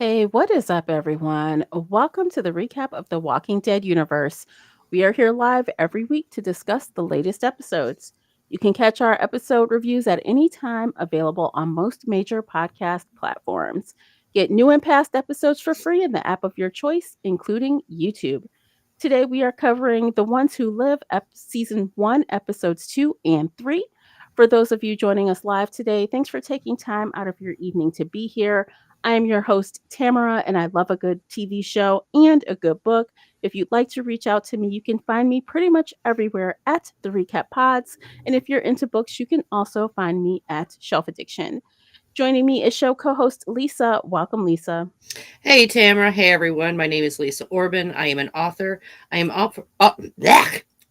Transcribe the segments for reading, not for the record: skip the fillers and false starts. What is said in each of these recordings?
Hey, what is up, everyone? Welcome to the recap of the Walking Dead universe. We are here live every week to discuss the latest episodes. You can catch our episode reviews at any time, available on most major podcast platforms. Get new and past episodes for free in the app of your choice, including YouTube. Today, we are covering The Ones Who Live, Season 1, Episodes 2 and 3. For those of you joining us live today, thanks for taking time out of your evening to be here. I am your host, Tamara, and I love a good TV show and a good book. If you'd like to reach out to me, you can find me pretty much everywhere at the Recap Pods. And if you're into books, you can also find me at Shelf Addiction. Joining me is show co host Lisa. Welcome, Lisa. Hey, Tamara. Hey, everyone. My name is Lisa Orban. I am an author. I am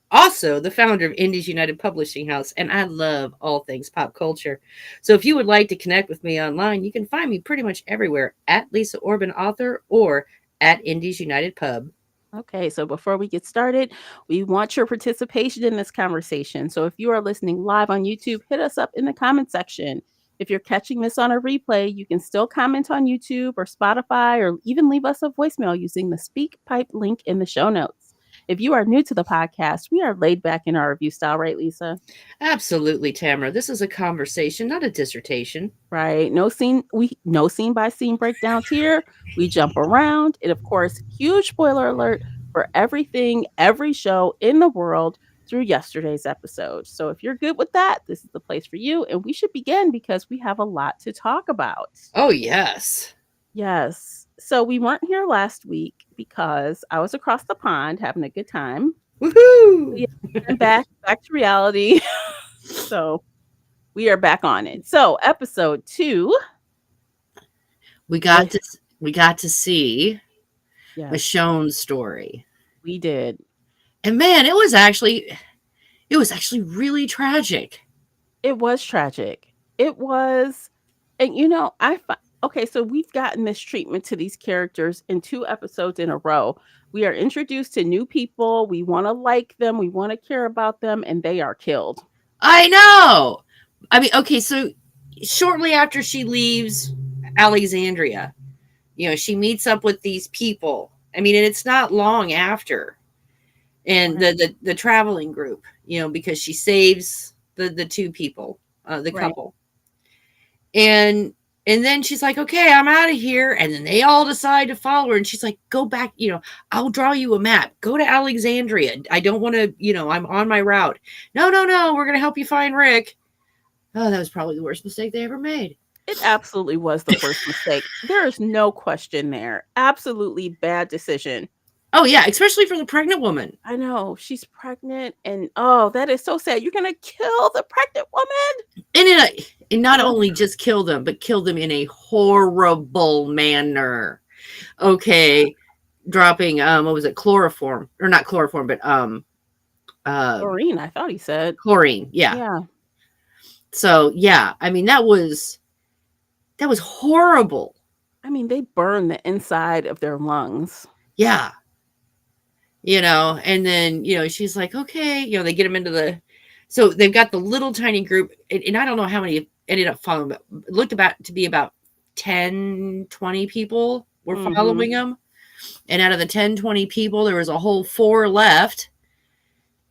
also the founder of Indies United Publishing House, and I love all things pop culture. So if you would like to connect with me online, you can find me pretty much everywhere at Lisa Orban Author or at Indies United Pub. Okay, so before we get started, we want your participation in this conversation. So if you are listening live on YouTube, hit us up in the comment section. If you're catching this on a replay, you can still comment on YouTube or Spotify or even leave us a voicemail using the Speak Pipe link in the show notes. If you are new to the podcast, we are laid back in our review style, right, Lisa? Absolutely, Tamara. This is a conversation, not a dissertation. Right. No scene by scene breakdowns here. We jump around. And of course, huge spoiler alert for everything, every show in the world through yesterday's episode. So if you're good with that, this is the place for you. And we should begin because we have a lot to talk about. Oh, yes. Yes. So we weren't here last week because I was across the pond having a good time. Woohoo! Yeah, and back to reality. So we are back on it. So episode 2. We got to see Yes, Michonne's story. we did. And man, it was actually really tragic. It was tragic. It was, and okay, so we've gotten this treatment to these characters in 2 episodes in a row. We are introduced to new people. We want to like them. We want to care about them, and they are killed. I know. I mean, okay, so shortly after she leaves Alexandria, she meets up with these people. I mean, and it's not long after. And Right. the traveling group, because she saves the two people, the Right. couple. And then she's like, okay, I'm out of here. And then they all decide to follow her. And she's like, go back, I'll draw you a map. Go to Alexandria. I don't want to, I'm on my route. No, we're going to help you find Rick. Oh, that was probably the worst mistake they ever made. It absolutely was the worst mistake. There is no question there. Absolutely bad decision. Oh, yeah, especially for the pregnant woman. I know. She's pregnant, and oh, that is so sad. You're going to kill the pregnant woman? And not only just kill them, but kill them in a horrible manner. Okay. Dropping, what was it? Chloroform. Or not chloroform, but Chlorine, I thought he said. chlorine. Yeah. Yeah. So, yeah, I mean, that was horrible. I mean, they burn the inside of their lungs. Yeah. And then, she's like, okay, they get them into so they've got the little tiny group, and I don't know how many ended up following, but it looked to be about 10, 20 people were following them. And out of the 10, 20 people, there was a whole 4 left.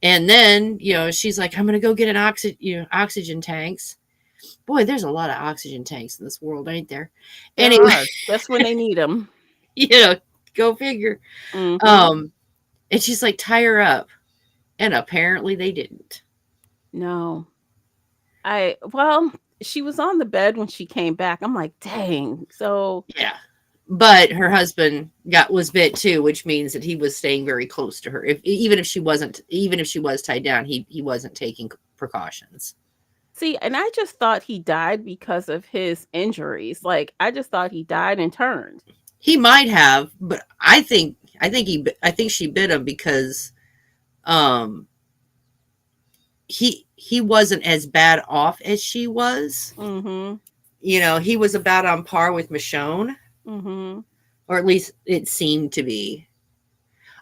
And then, she's like, I'm going to go get an oxygen tanks. Boy, there's a lot of oxygen tanks in this world, ain't there? Anyway, Just when they need them. Go figure. Mm-hmm. And she's like, tie her up. And apparently they didn't. No. She was on the bed when she came back. I'm like, dang. So Yeah. but her husband got was bit too, which means that he was staying very close to her. If even if she wasn't, even if she was tied down, he wasn't taking precautions. See, and I just thought he died because of his injuries. Like, I just thought he died and turned. He might have, but I think she bit him because um he wasn't as bad off as she was. Mhm. He was about on par with Michonne, Mhm. or at least it seemed to be.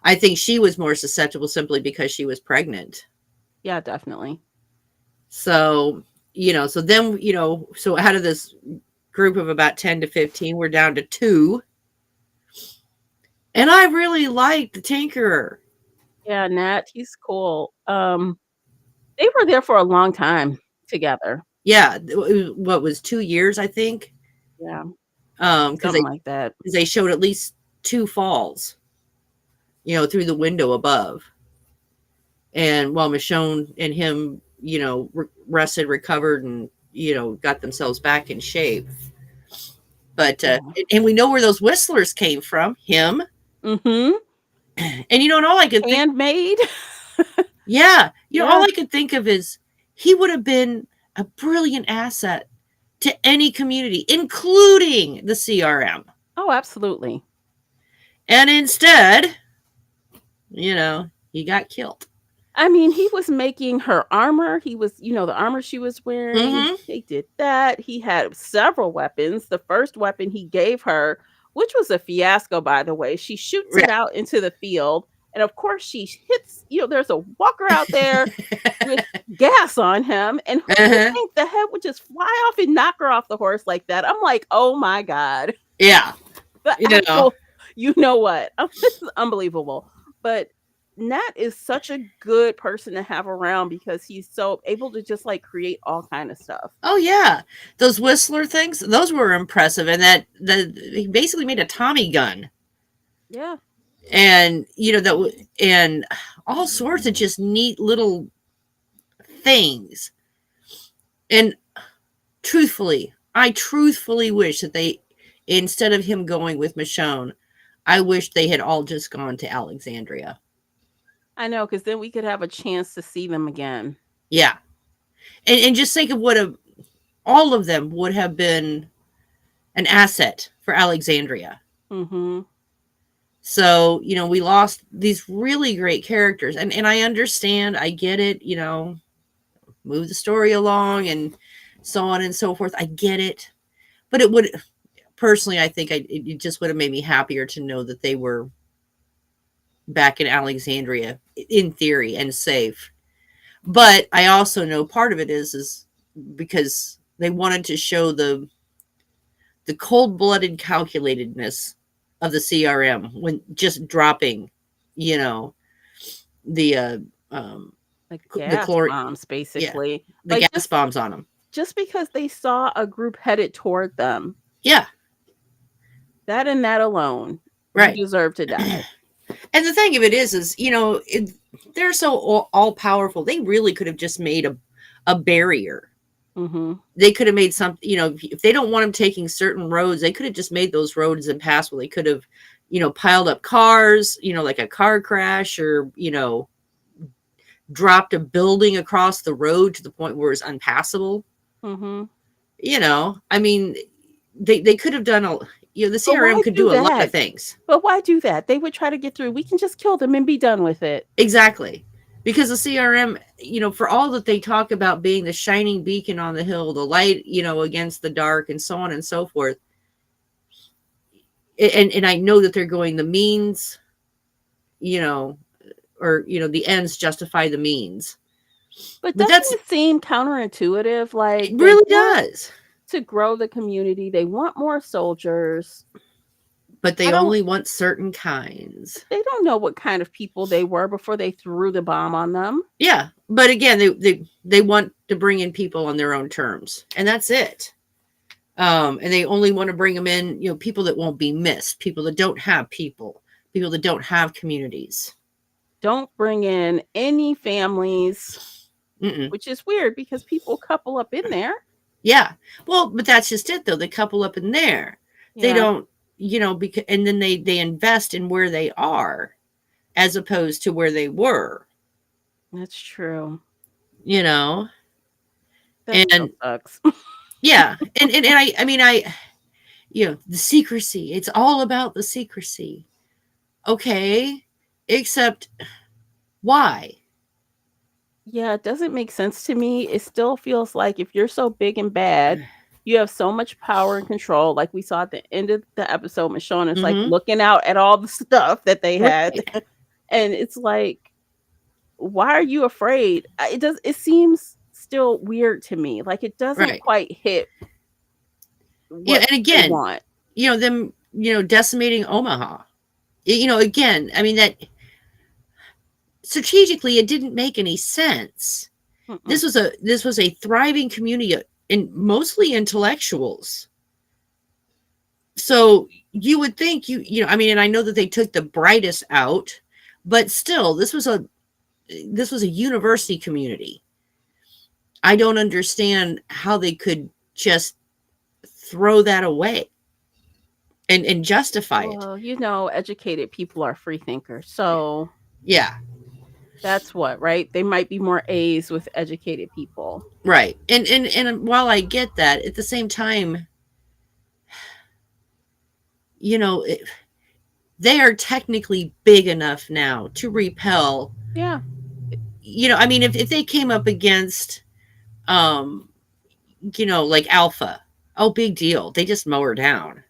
I think she was more susceptible simply because she was pregnant. Yeah, definitely. So, so then, so out of this group of about 10 to 15, we're down to two. And I really liked the Tinkerer. Yeah, Nat, he's cool. They were there for a long time together. Yeah, what was 2 years, I think. Yeah, Because something like that. they showed at least two falls, through the window above. And while Michonne and him, rested, recovered, and got themselves back in shape. But Yeah. and we know where those whistlers came from. Him. Mhm. And and all I could think, Handmade. yeah, all Yeah. I could think of is he would have been a brilliant asset to any community, including the CRM. Oh, absolutely. And instead, he got killed. I mean, he was making her armor. He was, the armor she was wearing. Mm-hmm. He did that. He had several weapons. The first weapon he gave her, which was a fiasco, by the way, she shoots it Yeah. out into the field. And of course, she hits, there's a walker out there with gas on him. And who would Uh-huh. think the head would just fly off and knock her off the horse like that? I'm like, oh my God. Yeah. The You know. actual, you know what? This is unbelievable. But Nat is such a good person to have around because he's so able to just like create all kind of stuff. Oh yeah, those Whistler things, those were impressive, and he basically made a Tommy gun, Yeah. and and all sorts of just neat little things. And I truthfully wish that they, instead of him going with Michonne, I wish they had all just gone to Alexandria. I know, because then we could have a chance to see them again. Yeah, and just think of all of them would have been an asset for Alexandria. Mm-hmm. So, we lost these really great characters. And I understand, I get it, move the story along and so on and so forth. I get it. But it would, personally, I think it just would have made me happier to know that they were back in Alexandria in theory and safe. But I also know part of it is because they wanted to show the cold-blooded calculatedness of the CRM when just dropping, you know, the Like the gas chlor bombs, yeah, basically. the Like gas bombs on them. just because they saw a group headed toward them, Yeah, that and that alone, you right. deserve to die. And the thing of it is they're so all powerful. They really could have just made a barrier. Mm-hmm. They could have made some, if they don't want them taking certain roads, they could have just made those roads impassable. They could have, piled up cars, like a car crash, or, dropped a building across the road to the point where it's unpassable. Mm-hmm. I mean, they could have done the But CRM why could do do a lot of that? things. But why do that? They would try to get through. We can just kill them and be done with it. Exactly. Because the CRM, for all that they talk about being the shining beacon on the hill, the light, against the dark, and so on and so forth. And I know that they're going the means, or the ends justify the means. But But doesn't that's it seem counterintuitive? Like it they really want does. to grow the community, they want more soldiers. But I they don't only want certain kinds. they don't know what kind of people they were before they threw the bomb on them. Yeah, but again, they want to bring in people on their own terms, and that's it. And they only want to bring them in, people that won't be missed, people that don't have people that don't have communities. Don't bring in any families, Mm-mm. which is weird because people couple up in there. Yeah, well, but that's just it though. They couple up in there. They Yeah. don't. because and then they invest in where they are as opposed to where they were, That's true. you know. That still And sucks. yeah, and I mean I the secrecy. It's all about the secrecy. Okay, except why? Yeah, it doesn't make sense to me. It still feels like if you're so big and bad, you have so much power and control. Like we saw at the end of the episode, Michonne is like Mhm. looking out at all the stuff that they had. Right. And it's like, why are you afraid? It seems still weird to me. Like it doesn't Right. quite hit Yeah, what and they again, want. them, decimating Omaha. Again, I mean that strategically it didn't make any sense. Mm-mm. This was a thriving community and mostly intellectuals. So you would think I mean, and I know that they took the brightest out, but still this was a university community. I don't understand how they could just throw that away and justify it. Well, educated people are free thinkers. So Yeah, that's what, right? They might be more A's with educated people. right. And while I get that, at the same time, you know, it, they are technically big enough now to repel. Yeah. I mean, if they came up against, um, like Alpha, oh, big deal. They just mow her down.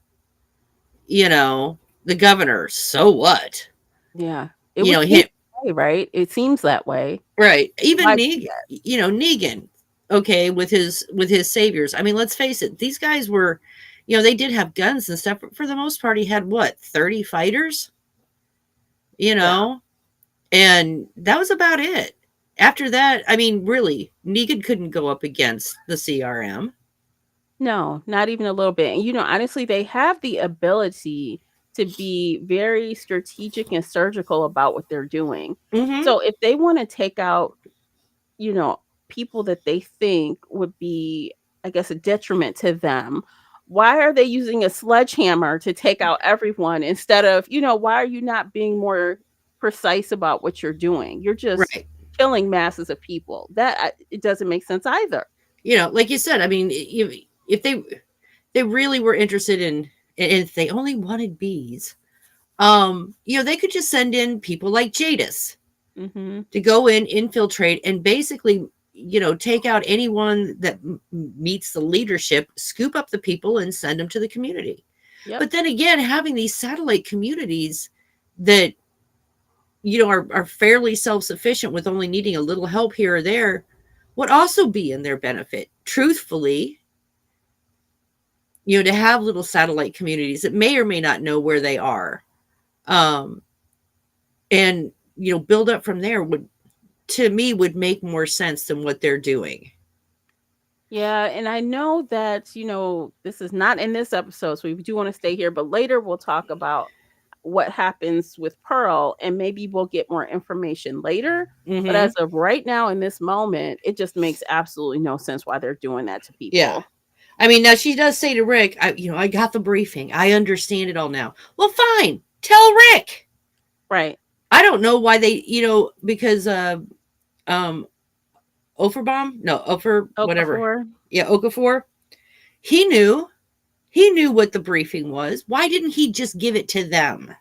The governor, so what? Yeah. It You would know, seem him, that way, right? It seems that way. right? Even Why Negan, Negan, okay, with his saviors. I mean, let's face it, these guys were, they did have guns and stuff, but for the most part, he had what 30 fighters, you yeah. know, and that was about it. After that, I mean, really, Negan couldn't go up against the CRM. No, not even a little bit. And honestly, they have the ability to be very strategic and surgical about what they're doing. Mm-hmm. So if they want to take out, you know, people that they think would be, I guess, a detriment to them, why are they using a sledgehammer to take out everyone instead of, why are you not being more precise about what you're doing? You're just Right. killing masses of people. It doesn't make sense either. Like you said, I mean, if they really were interested in, if they only wanted bees, they could just send in people like Jadis Mhm. to go in, infiltrate, and basically, take out anyone that meets the leadership, scoop up the people, and send them to the community. Yep. But then again, having these satellite communities that are fairly self-sufficient with only needing a little help here or there would also be in their benefit. Truthfully, to have little satellite communities that may or may not know where they are, um, and build up from there would, to me, would make more sense than what they're doing. Yeah, and I know that, this is not in this episode, so we do want to stay here, but later we'll talk about what happens with Pearl and maybe we'll get more information later. But Mm-hmm. as of right now in this moment, it just makes absolutely no sense why they're doing that to Yeah. people. I mean, now she does say to Rick, I got the briefing. I understand it all now. Well, fine. Tell Rick. Right. I don't know why they, because um Offerbaum, no, Offer whatever. Okafor. Yeah, Okafor. He knew. He knew what the briefing was. Why didn't he just give it to them?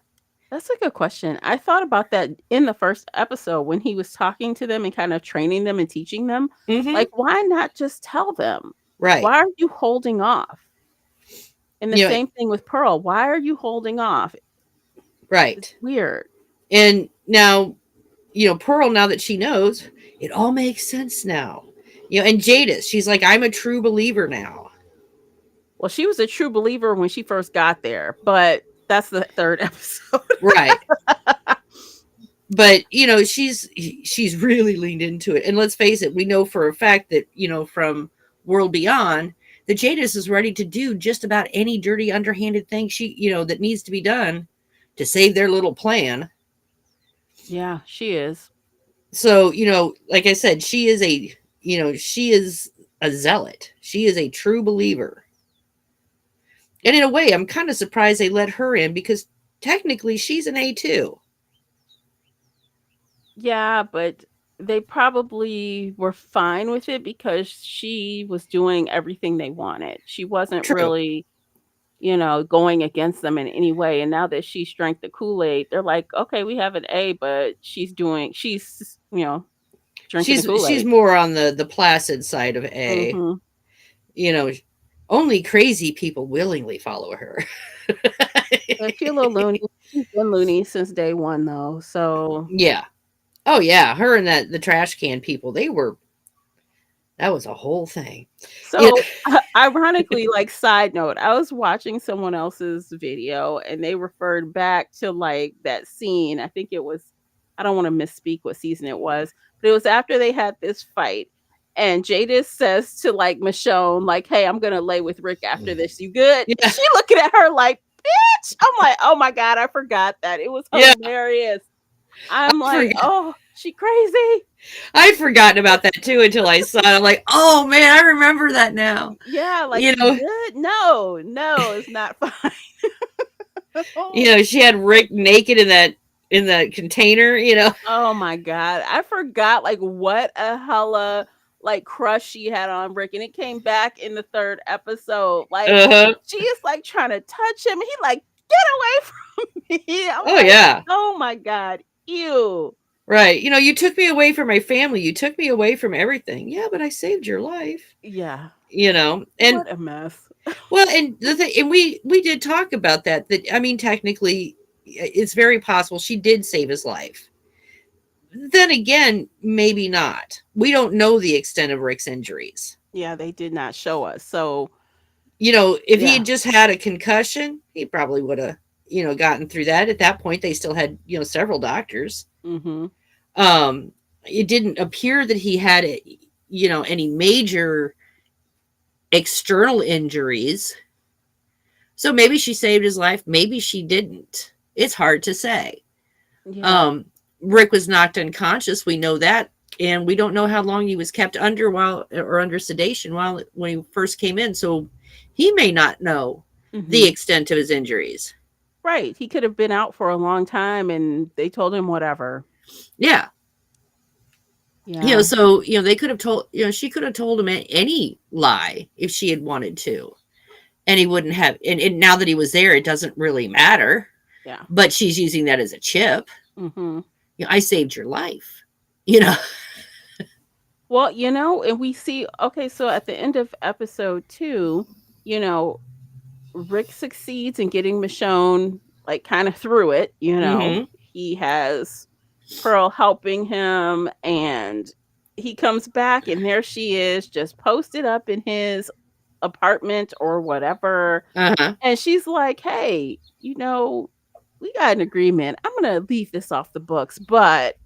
That's a good question. I thought about that in the first episode when he was talking to them and kind of training them and teaching them. Mm-hmm. Like, why not just tell them? Right. Why are you holding off? And the You know, same thing with Pearl. Why are you holding off? It's right. weird. And now, Pearl, now that she knows, it all makes sense now. And Jadis, she's like, I'm a true believer now. Well, she was a true believer when she first got there, but that's the third episode. Right. But she's really leaned into it. And let's face it, we know for a fact that, from World Beyond, that Jadis is ready to do just about any dirty, underhanded thing that needs to be done to save their little plan. Yeah, she is. So, like I said, she is a zealot. She is a true believer. And in a way, I'm kind of surprised they let her in because technically she's an A too. Yeah, but they probably were fine with it because she was doing everything they wanted. She wasn't True. really, going against them in any way. And now that she's drank the Kool-Aid, they're like, okay, we have an A, but drinking the She's Kool-Aid. more on the placid side of A. Mhm. You know, only crazy people willingly follow her. Yeah, she a little loony. She's been loony since day one though. So Yeah. Oh yeah, her and that the trash can people, they were that was a whole thing. Yeah. So, ironically, like, side note, I was watching someone else's video and they referred back to, like, that scene. I think it was I don't wanna misspeak what season it was, but it was after they had this fight, and Jadis says to, like, Michonne, like, "Hey, I'm gonna lay with Rick after this. You good?" Yeah. She looking at her like, "Bitch!" I'm like, "Oh my god, I forgot that." It was Yeah. hilarious. I'm I like, forgot. "Oh, she crazy." I'd forgotten about that too until I saw it. I'm like, oh man, I remember that now. Yeah, like, You "You know, good?" "No, no, it's not fine." she had Rick naked in that container. Oh my god, I forgot, like, what a hella, like, crush she had on Rick, and it came back in the 3rd episode, like, Uh-huh. she is, like, trying to touch him, and he like, "Get away from me." I'm Oh like, yeah. "Oh my god, ew." Right. You took me away from my family. You took me away from everything. Yeah, but I saved your life. Yeah, And what a mess. well, and the thing, and we did talk about that. That I mean, technically, it's very possible she did save his life. Then again, maybe not. We don't know the extent of Rick's injuries. Yeah, they did not show us, so If he yeah. had just had a concussion, he probably would have, gotten through that. At that point, they still had, several doctors. Mhm. Um, it didn't appear that he had, any major external injuries. So maybe she saved his life. Maybe she didn't. It's hard to say. Yeah. Um, Rick was knocked unconscious. We know that. And we don't know how long he was kept under sedation when he first came in. So he may not know the Mhm. extent of his injuries. Right, he could have been out for a long time, and they told him whatever. Yeah. Yeah. So, they could have told, she could have told him any lie if she had wanted to. And he wouldn't have, and now that he was there, it doesn't really matter. Yeah. But she's using that as a chip. Mhm. I saved your life. You know, Well, and we see okay, so at the end of episode 2, you know, Rick succeeds in getting Michonne, like, kinda through it. hmm He has Pearl helping him, and he comes back, and there she is, just posted up in his apartment or whatever, uh-huh. and she's like, "Hey, we got an agreement. I'm gonna leave this off the books, but"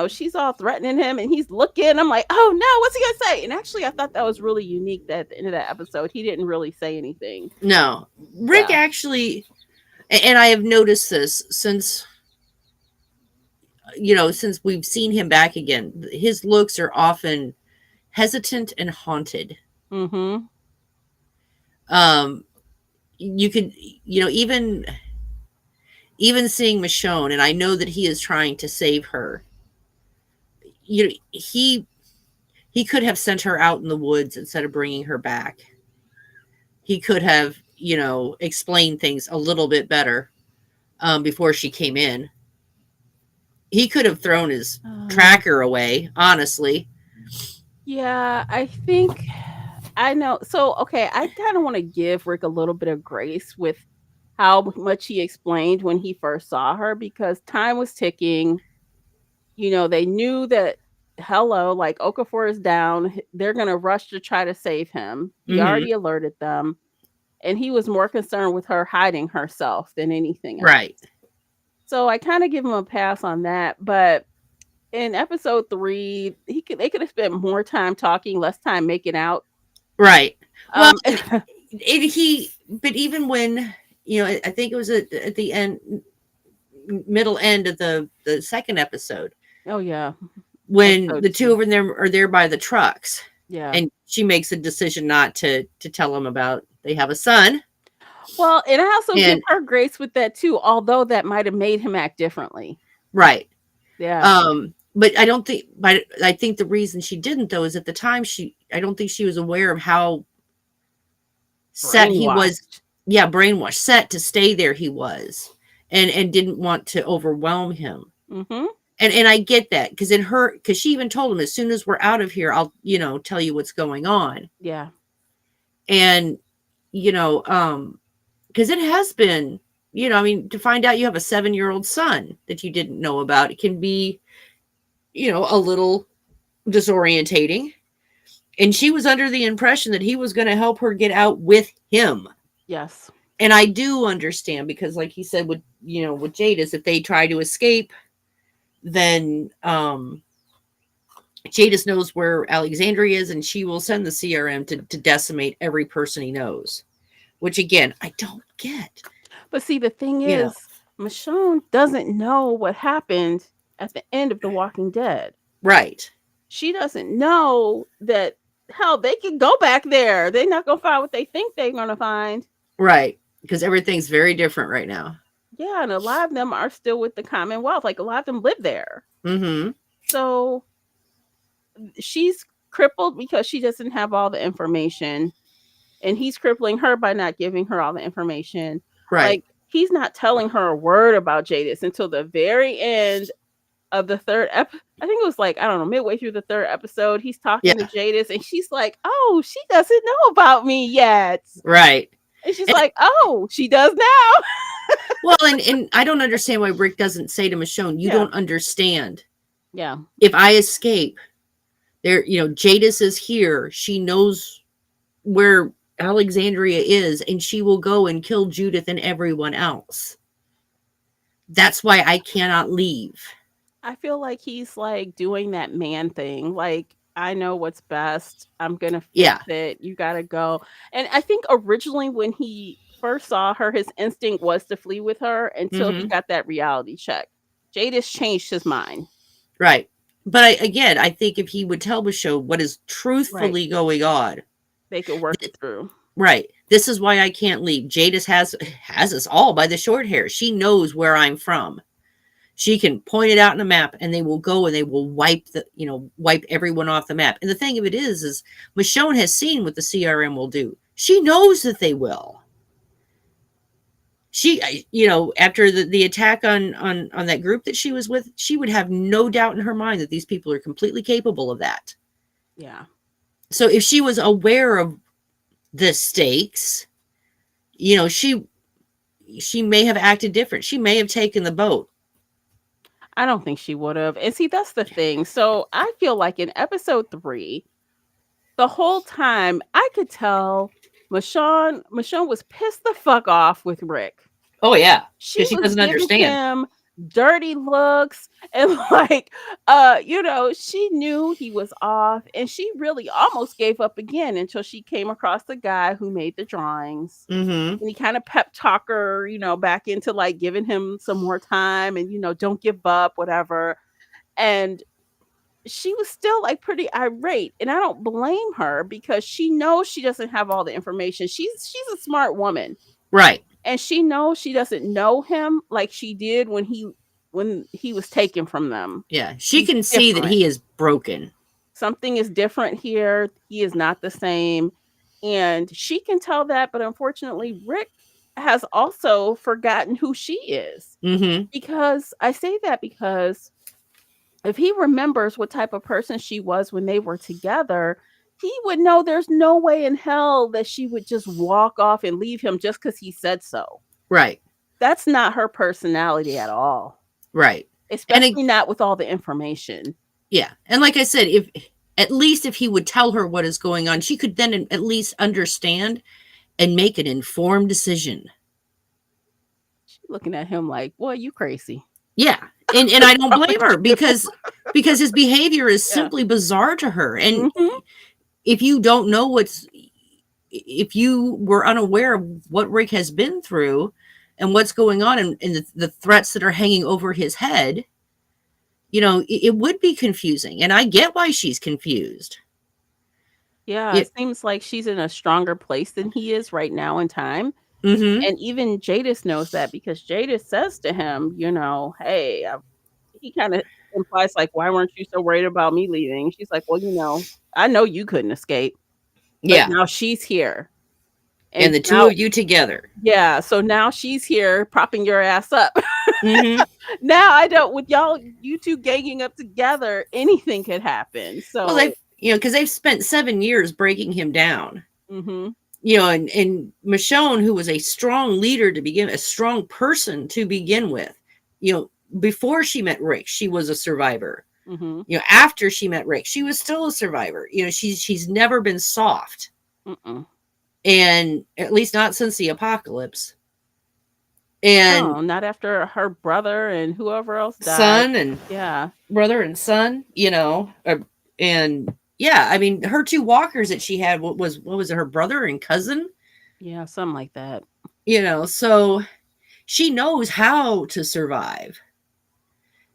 she's all threatening him and he's looking. I'm like, oh no, what's he gonna say? And actually, I thought that was really unique that at the end of that episode, he didn't really say anything. No, Rick Yeah. actually, and I have noticed this since we've seen him back again. His looks are often hesitant and haunted. Mm-hmm. Um, you could, even seeing Michonne, and I know that he is trying to save her. He could have sent her out in the woods instead of bringing her back. He could have, explained things a little bit better before she came in. He could have thrown his tracker away, honestly. Yeah, I think I know. So, okay, I kind of want to give Rick a little bit of grace with how much he explained when he first saw her because time was ticking. They knew that hello, like Okafor is down. They're gonna rush to try to save him. He hmm already alerted them. And he was more concerned with her hiding herself than anything else. Right. So I kind of give him a pass on that, but in episode 3, they could have spent more time talking, less time making out. Right. Well, Um but even when, I think it was at the end, middle end of the second episode, Oh yeah, when episode the two 2. of them are there by the trucks, Yeah. and she makes a decision not to tell him about They have a son. Well, and I also give And her grace with that too, although that might have made him act differently. right. Yeah. But I don't think, but I think the reason she didn't though is at the time I don't think she was aware of how set he was. Brainwashed. Yeah, brainwashed, set to stay there he was, and didn't want to overwhelm him. Mhm. And I get that because she even told him, as soon as we're out of here, I'll tell you what's going on. Yeah. And you know, because it has been, I mean, to find out you have a 7-year-old son that you didn't know about, it can be, a little disorientating. And she was under the impression that he was going to help her get out with him. Yes. And I do understand, because like he said, with Jadis, if they try to escape, then Jadis knows where Alexandria is, and she will send the CRM to decimate every person he knows, which again I don't get. But see, the thing you know is, Michonne doesn't know what happened at the end of The Walking Dead. right. She doesn't know that, hell, they can go back there. They're not gonna find what they think they're gonna find. Right, because everything's very different right now. Yeah, and a lot of them are still with the Commonwealth. Like, a lot of them live there. Mm-hmm. So she's crippled because she doesn't have all the information, and he's crippling her by not giving her all the information. Right. Like, he's not telling her a word about Jadis until the very end of the third I think it was like, I don't know, midway through the third episode. He's talking to Yeah. Jadis, and she's like, "Oh, she doesn't know about me yet." Right. And she's And, like, "Oh, she does now." well, and I don't understand why Rick doesn't say to Michonne, "You Yeah. don't understand. Yeah. If I escape, there, Jadis is here. She knows where Alexandria is, and she will go and kill Judith and everyone else. That's why I cannot leave." I feel like he's like doing that man thing. Like, I know what's best. I'm going to fix Yeah. it. You got to go. And I think originally when he first saw her, his instinct was to flee with her until he Mm-hmm. got that reality check. Jadis changed his mind. Right. But I think if he would tell Michonne what is Right. truthfully going on, They could work it through. right. This is why I can't leave. Jadis has us all by the short hair. She knows where I'm from. She can point it out in a map, and they will go and they will wipe everyone off the map. And the thing of it is Michonne has seen what the CRM will do. She knows that they will. She, after the attack on that group that she was with, she would have no doubt in her mind that these people are completely capable of that. Yeah. So if she was aware of the stakes, she may have acted different. She may have taken the boat. I don't think she would have. And see, that's the thing. So I feel like in episode 3, the whole time I could tell Michonne was pissed the fuck off with Rick. Oh yeah, She because she was doesn't giving understand. him dirty looks, and like, she knew he was off, and she really almost gave up again until she came across the guy who made the drawings. Mm-hmm. And he kind of pep talk her, back into like giving him some more time, and don't give up, whatever. And she was still like pretty irate, and I don't blame her because she knows she doesn't have all the information. She's a smart woman, Right. and she knows she doesn't know him like she did when he was taken from them. Yeah, she He's can see that different. he is broken. Something is different here. He is not the same, and she can tell that. But unfortunately, Rick has also forgotten who she is. Mm-hmm. Because I say that because if he remembers what type of person she was when they were together, he would know there's no way in hell that she would just walk off and leave him just because he said so. Right. That's not her personality at all, Right. especially not with all the information. Yeah. And like I said, if he would tell her what is going on, she could then at least understand and make an informed decision. She's looking at him like, "Boy, you crazy." Yeah. And I don't blame her because his behavior is Yeah. simply bizarre to her. And Mhm. if you don't know if you were unaware of what Rick has been through and what's going on and the threats that are hanging over his head, it would be confusing. And I get why she's confused. Yeah, Yeah. it seems like she's in a stronger place than he is right now in time. Mhm. And even Jadis knows that because Jadis says to him, "Hey," he kinda implies like, "Why weren't you so worried about me leaving?" She's like, "Well, I know you couldn't escape, but Yeah. now she's here." And And the two now of you together. yeah, so now she's here propping your ass up. Mhm. Now I don't with you 2 ganging up together, anything could happen. Well, So because they've spent 7 years breaking him down. mhm, And Michonne, who was a strong leader to begin, a strong person to begin with, you know, before she met Rick, she was a survivor. mhm, After she met Rick, she was still a survivor. She's never been soft, mm-mm. and at least not since the apocalypse. And No, not after her brother and whoever else died. son and Yeah, brother and son, and yeah, I mean, her two walkers that she had, what was it, her brother and cousin, yeah, something like that. so she knows how to survive,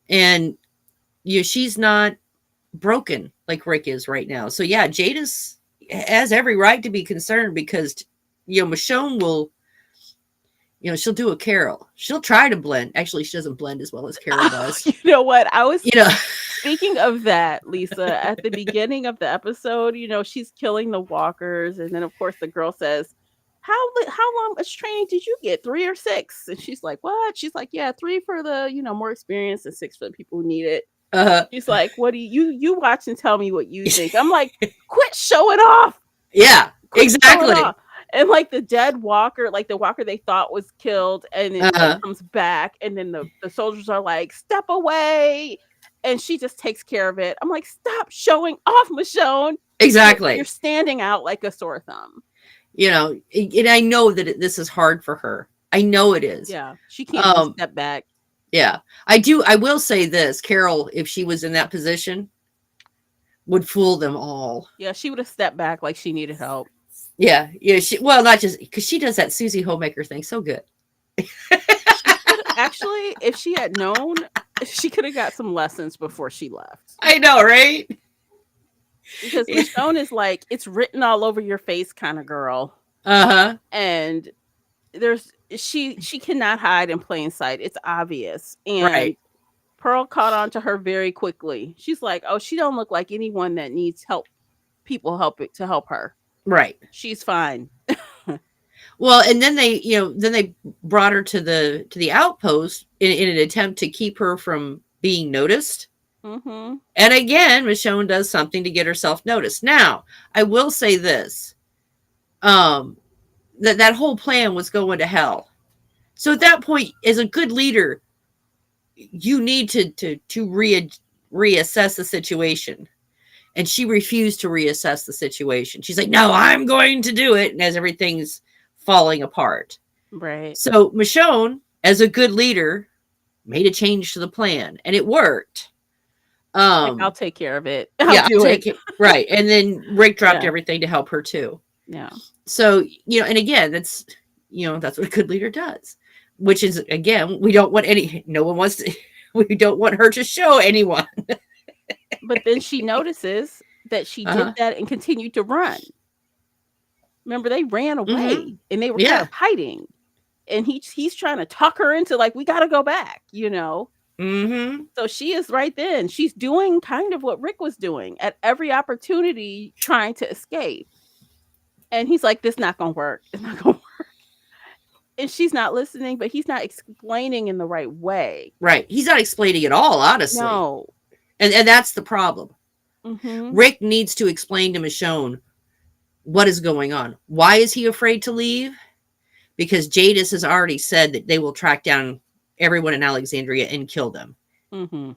and she's not broken like Rick is right now. So yeah, Jadis has every right to be concerned because Michonne will, she'll do a Carol. She'll try to blend. Actually, she doesn't blend as well as Carol Oh, does. you know what? I was You know, speaking of that, Lisa, at the beginning of the episode, she's killing the walkers, and then of course the girl says, how long much training did you get? 3 or 6?" And she's like, "What?" She's like, "Yeah, 3 for the, more experienced and 6 for the people who need it." uh, She's like, "What do you watch and tell me what you think." I'm like, "Quit showing off. yeah, Quit showing exactly. off." And like the dead walker, like the walker they thought was killed and it like Uh, comes back and then the soldiers are like, "Step away." And she just takes care of it. I'm like, "Stop showing off, Michonne. You're exactly. standing out like a sore thumb." And I know that this is hard for her. I know it is. Yeah, she can't even Um, step back. yeah, I do. I will say this: Carol, if she was in that position, would fool them all. Yeah, she would have stepped back like she needed help. Yeah, yeah. Well, not just because she does that Susie Homemaker thing so good. She could actually, if she had known, she could have got some lessons before she left. I know, right? Because Michonne is like, it's written all over your face kind of girl. Uh huh. And there's she cannot hide in plain sight. It's obvious. And Right. Pearl caught on to her very quickly. She's like, "Oh, she don't look like anyone that needs help. People help it to help her. Right. She's fine." Well, and then they brought her to the outpost in an attempt to keep her from being noticed. Mhm. And again, Michonne does something to get herself noticed. Now, I will say this: um, that whole plan was going to hell. So at that point, as a good leader, you need to reassess the situation. And she refused to reassess the situation. She's like, "No, I'm going to do it," and as everything's falling apart. Right. So Michonne, as a good leader, made a change to the plan, and it worked. Like, "I'll Um, take care of it. I'll yeah, do it." take it right, and then Rick dropped Yeah. everything to help her too. Yeah. So and again, that's what a good leader does. Which is, again, we don't want no one wants to. We don't want her to show anyone. But then she notices that she did Uh-huh. that and continued to run. Remember, they ran away Mm-hmm. and they were kind of Yeah. hiding. And he's trying to talk her into like, "We gotta go back." Mm-hmm. So she is right then. She's doing kind of what Rick was doing at every opportunity, trying to escape. And he's like, "This not gonna work. It's not gonna work." And she's not listening, but he's not explaining in the right way. Right. He's not explaining it all, honestly. No. And that's the problem. Mhm. Rick needs to explain to Michonne what is going on. Why is he afraid to leave? Because Jadis has already said that they will track down everyone in Alexandria and kill them. Mhm.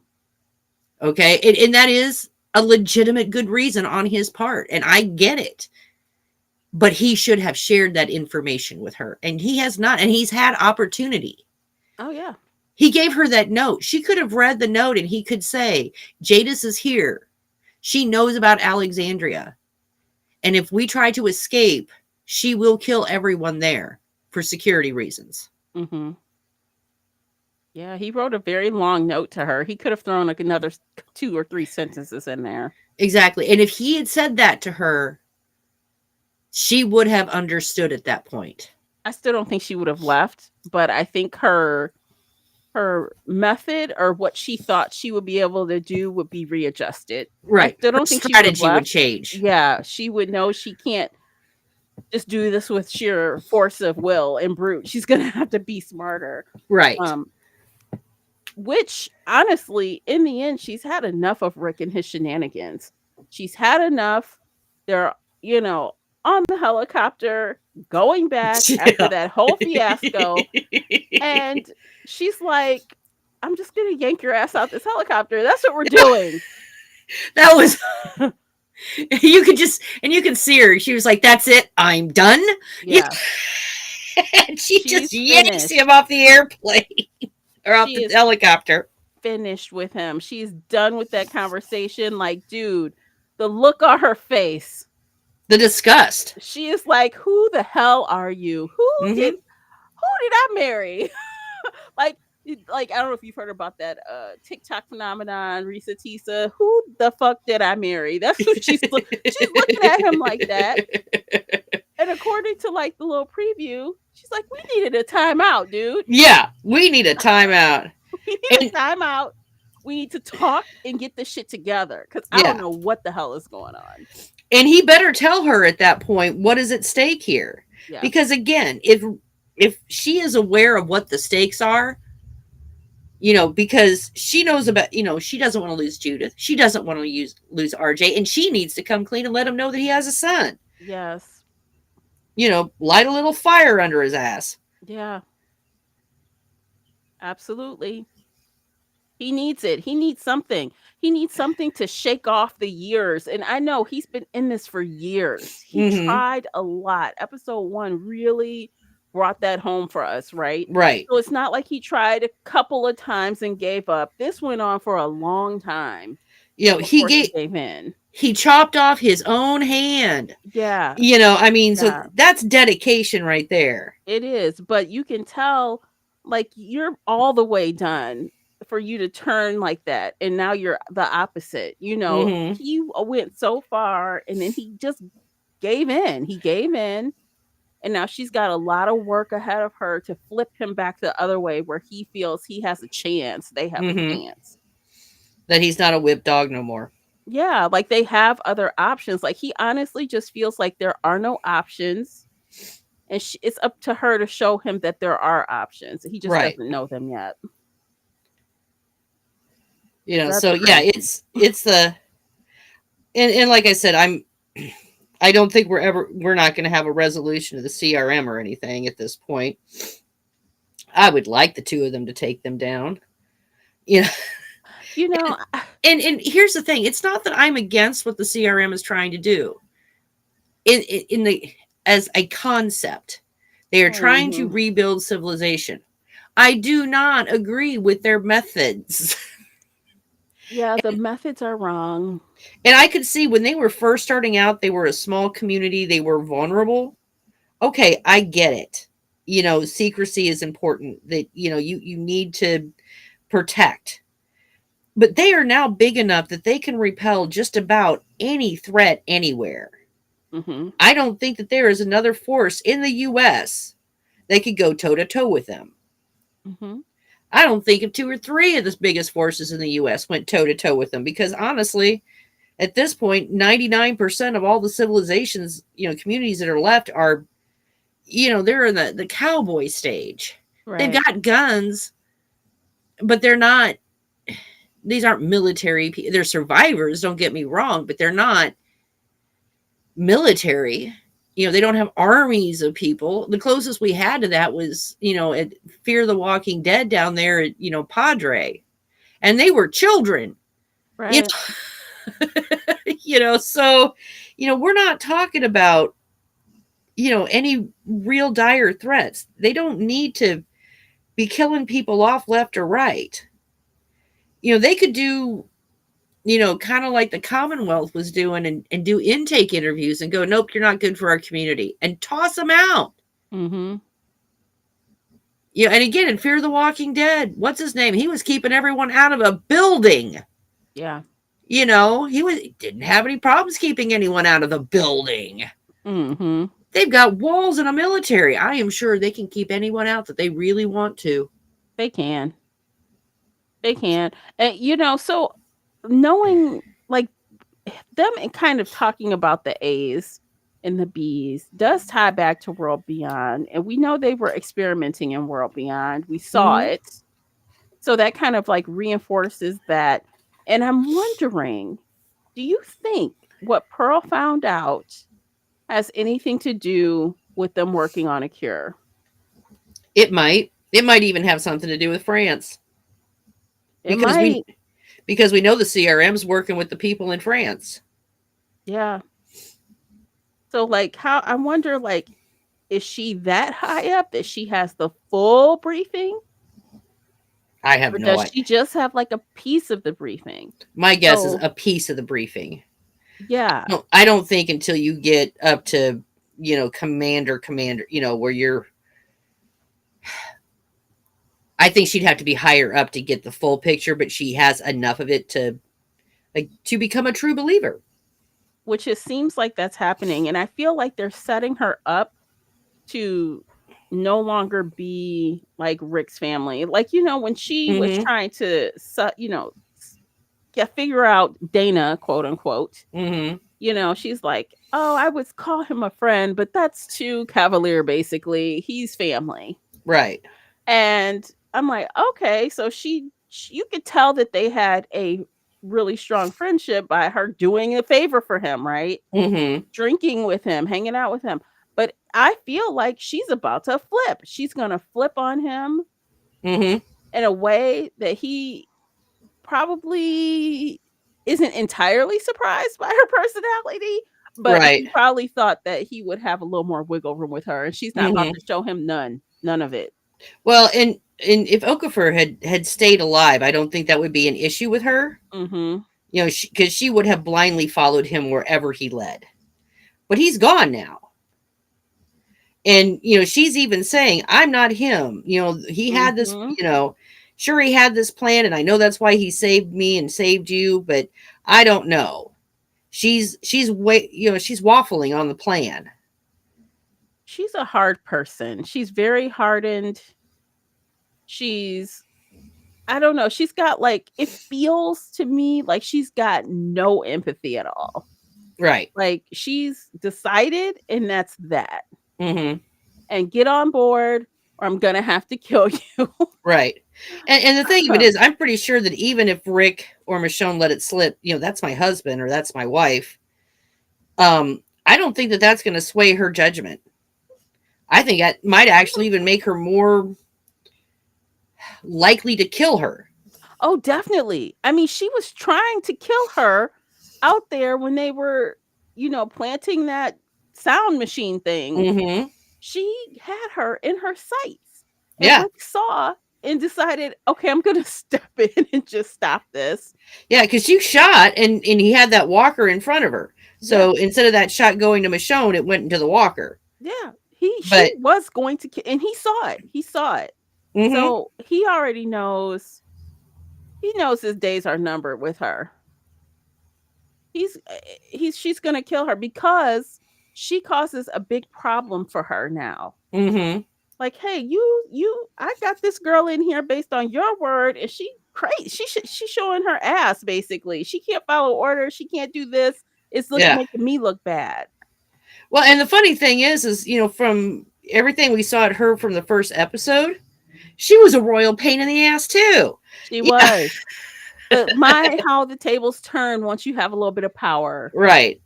Okay. And that is a legitimate good reason on his part. And I get it. But he should have shared that information with her. And he has not. And he's had opportunity. Oh yeah. He gave her that note. She could have read the note and he could say, Jadis is here. She knows about Alexandria. And if we try to escape, she will kill everyone there for security reasons. Mhm. Yeah, he wrote a very long note to her. He could have thrown like another 2 or 3 sentences in there. Exactly. And if he had said that to her, She would have understood at that point. I still don't think she would have left, but I think her method or what she thought she would be able to do would be readjusted. I Right. still Her don't think she would have strategy would left. change. Yeah, she would know she can't just do this with sheer force of will and brute. She's gonna have to be smarter. Right. Um, which honestly, in the end, she's had enough of Rick and his shenanigans. She's had enough. They're, you know, on the helicopter going back after Yeah. that whole fiasco. And she's like, I'm just gonna yank your ass out this helicopter. That's what we're doing. That was you could just and you can see her. She was like, "That's it. I'm done." Yeah. Yeah, And she just she's yanks finished. him off the airplane or off She the is helicopter. finished with him. She's done with that conversation. Like, dude, the look on her face. The disgust. She is like, who the hell are you? Hmm. Who did I marry? like like I don't know if you've heard about that TikTok phenomenon, Risa Tisa. Who the fuck did I marry? That's who she's looking at him like that. And according to like the little preview, she's like, we needed a timeout, dude. Yeah, we need a timeout. We need And a timeout. We need to talk and get this shit together because I don't yeah, know what the hell is going on. and he better tell her at that point what is at stake here, Yeah. because again, if she is aware of what the stakes are, because she knows about, she doesn't want to lose Judith, she doesn't want to lose RJ, and she needs to come clean and let him know that he has a son. Yes. Light a little fire under his ass. Yeah. Absolutely. He needs it. He needs something. He needs something to shake off the years. And I know he's been in this for years. He Mm-hmm. tried a lot. Episode 1 really brought that home for us, right? Right. So it's not like he tried a couple of times and gave up. This went on for a long time He before he gave gave in. he chopped off his own hand. Yeah. I mean, so Yeah. that's dedication right there. It is, but you can tell like you're all the way done for you to turn like that and now you're the opposite. Mm-hmm. He went so far and then he just gave in. He gave in and now she's got a lot of work ahead of her to flip him back the other way where he feels he has a chance. They have a Mm-hmm. chance. That he's not a whip dog no more. Yeah, like they have other options. Like he honestly just feels like there are no options and it's up to her to show him that there are options. He just Right. doesn't know them yet. That's So yeah, crazy. it's the and like I said, I don't think we're not going to have a resolution of the CRM or anything at this point. I would like the two of them to take them down. You know, You know, and here's the thing: it's not that I'm against what the CRM is trying to do. In the as a concept, they are trying to mhm. rebuild civilization. I do not agree with their methods. Yeah, the methods are wrong. And I could see when they were first starting out, they were a small community, they were vulnerable. Okay, I get it. Secrecy is important. That you need to protect. But they are now big enough that they can repel just about any threat anywhere. Mhm. I don't think that there is another force in the US that could go toe to toe with them. Mhm. I don't think if two or three of the biggest forces in the US went toe to toe with them, because honestly, at this point, 99% of all the civilizations, communities that are left are, they're in the cowboy stage. They've Right. got guns, but these aren't military. They're survivors, don't get me wrong, but they're not military. They don't have armies of people. The closest we had to that was, at Fear the Walking Dead down there at, Padre. And they were children. You Right. so, we're not talking about, any real dire threats. They don't need to be killing people off left or right. They could do, kind of like the Commonwealth was doing and do intake interviews and go, nope, you're not good for our community, and toss them out. Mhm. And again, in Fear the Walking Dead, what's his name? He was keeping everyone out of a building. Yeah. He didn't have any problems keeping anyone out of the building. Mm-hmm. They've got walls and a military. I am sure they can keep anyone out that they really want to. They can. They can. And so knowing like them and kind of talking about the A's and the B's does tie back to World Beyond. And we know they were experimenting in World Beyond. We saw Hmm. it. So that kind of like reinforces that. And I'm wondering, do you think what Pearl found out has anything to do with them working on a cure? It might. It might even have something to do with France It because we might. because we know the CRM's working with the people in France. Yeah. So like how I wonder like is she that high up that she has the full briefing I have or no does idea. she just have like a piece of the briefing? My guess is So, a piece of the briefing. yeah, No, I don't think until you get up to commander, where you're. I think she'd have to be higher up to get the full picture, but she has enough of it to become a true believer. which it seems like that's happening and I feel like they're setting her up to no longer be like Rick's family. Like, when she was Mm-hmm. trying to figure out Dana, quote unquote, Mm-hmm. she's like, "Oh, I would call him a friend, but that's too cavalier basically. He's family." Right. And I'm like, "Okay, so you could tell that they had a really strong friendship by her doing a favor for him, right? Mm-hmm. Drinking with him, hanging out with him. But I feel like she's about to flip. She's going to flip on him Mm-hmm. in a way that he probably isn't entirely surprised by her personality, but Right. he probably thought that he would have a little more wiggle room with her, and she's not about Mm-hmm. to show him none of it. Well, and if Okafor had stayed alive, I don't think that would be an issue with her. Mhm. Because she would have blindly followed him wherever he led. But he's gone now. And she's even saying, I'm not him. He had this, Mhm. sure, he had this plan, and I know that's why he saved me and saved you, but I don't know. She's waffling on the plan. She's a hard person. She's very hardened. She's I don't know. She's got like it feels to me like she's got no empathy at all. Right. Like she's decided and that's that. Mm-hmm. And get on board or I'm gonna have to kill you. Right. And the thing of it is, I'm pretty sure that even if Rick or Michonne let it slip, that's my husband or that's my wife. I don't think that that's going to sway her judgment. I think that might actually even make her more likely to kill her. Oh, definitely. I mean, she was trying to kill her out there when they were, planting that sound machine thing. Mm-hmm. She had her in her sights. And Yeah. Rick saw and decided, okay, I'm going to step in and just stop this. Yeah, because you shot and he had that walker in front of her. Yeah. So instead of that shot going to Michonne, it went into the walker. Yeah. She But was going to kill, and he saw it. He saw it. mm-hmm. So he already knows. He knows his days are numbered with her. She's gonna kill her because she causes a big problem for her now. Mm-hmm. Like, hey, I got this girl in here based on your word, and she crazy. She's showing her ass basically. She can't follow orders. She can't do this. It's Yeah. making me look bad. Well, and the funny thing is from everything we saw at her from the first episode, she was a royal pain in the ass too. She Yeah. was. But my how the tables turn once you have a little bit of power. Right.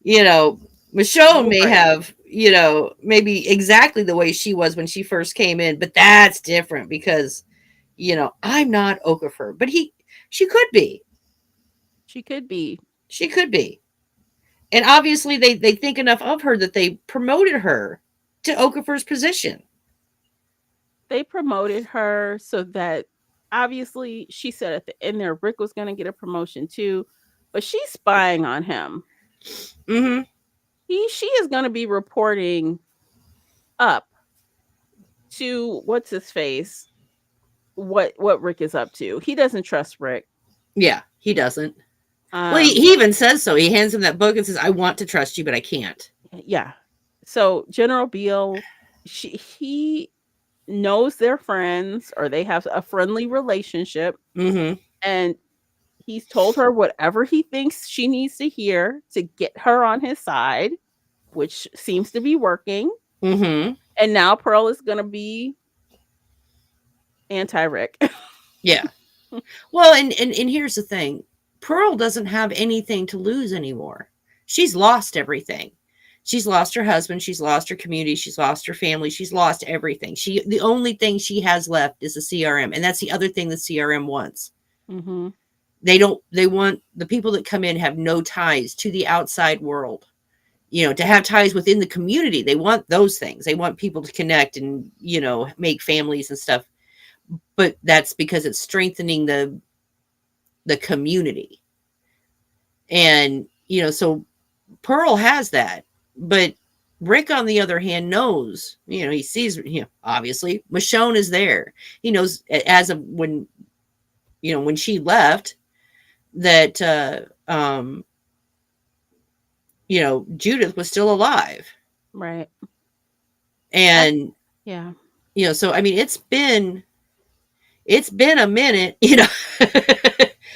Michonne may Different. have, maybe exactly the way she was when she first came in, but that's different because, I'm not Okafor, but she could be. She could be. She could be. And obviously they think enough of her that they promoted her to Okafor's position. They promoted her so that obviously she said at the end there Rick was going to get a promotion too, but she's spying on him. Mm-hmm. She is going to be reporting up to what's his face, what Rick is up to. He doesn't trust Rick. Yeah, he doesn't. Well, Um, he even says so. He hands him that book and says, I want to trust you, but I can't. Yeah. So General Beale, he knows they're friends or they have a friendly relationship, Mm-hmm. and he's told her whatever he thinks she needs to hear to get her on his side, which seems to be working. Mm-hmm. And now Pearl is going to be anti Rick. Yeah. Well, and here's the thing. Pearl doesn't have anything to lose anymore. She's lost everything. She's lost her husband, she's lost her community, she's lost her family, she's lost everything. The only thing she has left is the CRM, and that's the other thing the CRM wants. Hmm. They want the people that come in have no ties to the outside world. To have ties within the community. They want those things. They want people to connect and, make families and stuff. But that's because it's strengthening the community. And, so Pearl has that. But Rick, on the other hand, knows, he sees, obviously, Michonne is there. He knows as of when she left that, Judith was still alive. Right. I, And, yeah. so, I mean, it's been a minute,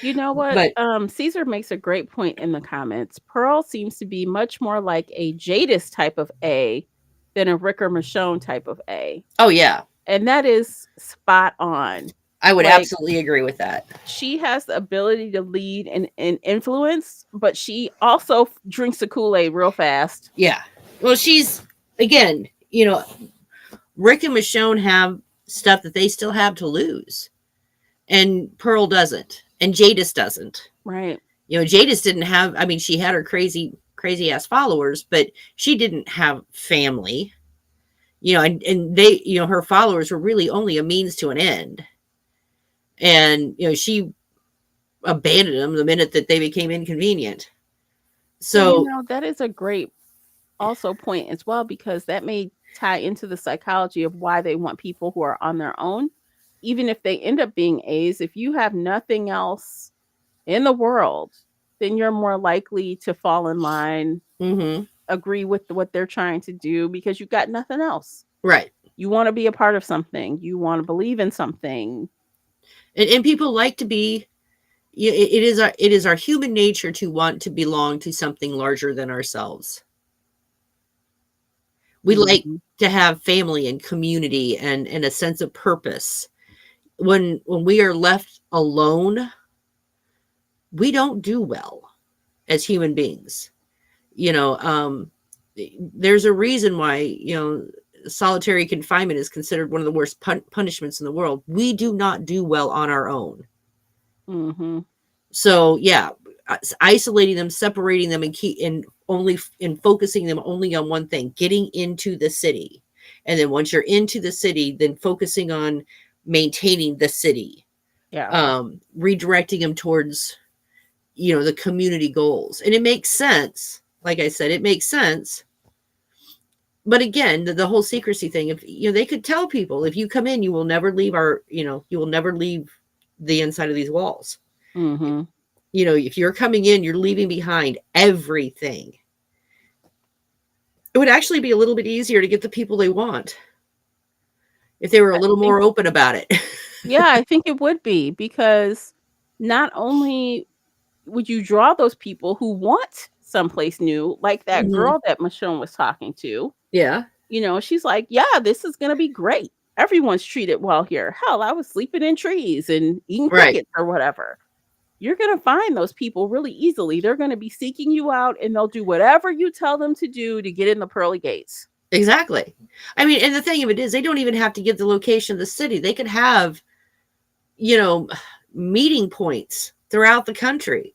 You know what? but Caesar makes a great point in the comments. Pearl seems to be much more like a Jadis type of A than a Rick or Michonne type of A. oh yeah, And that is spot on. I would Like, absolutely agree with that. she has the ability to lead and influence, but she also drinks the Kool-Aid real fast. Yeah. Well, she's again, Rick and Michonne have stuff that they still have to lose, and Pearl doesn't, and Jadis doesn't. Right. Jadis didn't have. I mean, she had her crazy ass followers, but she didn't have family. And they, her followers were really only a means to an end, and she abandoned them the minute that they became inconvenient. Well, So, that is a great also point as well, because that may tie into the psychology of why they want people who are on their own. Even if they end up being A's, if you have nothing else in the world, then you're more likely to fall in line, mm-hmm, agree with what they're trying to do because you've got nothing else. right. You want to be a part of something, you want to believe in something. And people like to be. It is our human nature to want to belong to something larger than ourselves. We like Mhm. to have family and community and a sense of purpose. When we are left alone, we don't do well as human beings. You know, um, there's a reason why solitary confinement is considered one of the worst punishments in the world. We do not do well on our own. Mhm. So yeah, isolating them, separating them, and focusing them only on one thing, getting into the city. And then once you're into the city, then focusing on maintaining the city, Yeah. redirecting them towards the community goals. And it makes sense. Like I said, it makes sense. But again, the whole secrecy thing, if they could tell people, if you come in, you will never leave you will never leave the inside of these walls. Mhm. If you're coming in, you're leaving behind everything. It would actually be a little bit easier to get the people they want if they were a I little think more open about it. Yeah, I think it would be, because not only would you draw those people who want someplace new, like that Mhm. girl that Michonne was talking to. Yeah. She's like, "Yeah, this is gonna be great. Everyone's treated well here. Hell, I was sleeping in trees and eating Right. crickets or whatever." You're gonna find those people really easily. They're gonna be seeking you out, and they'll do whatever you tell them to do to get in the pearly gates. Exactly. I mean, and the thing of it is, they don't even have to give the location of the city. They could have, you know, meeting points throughout the country,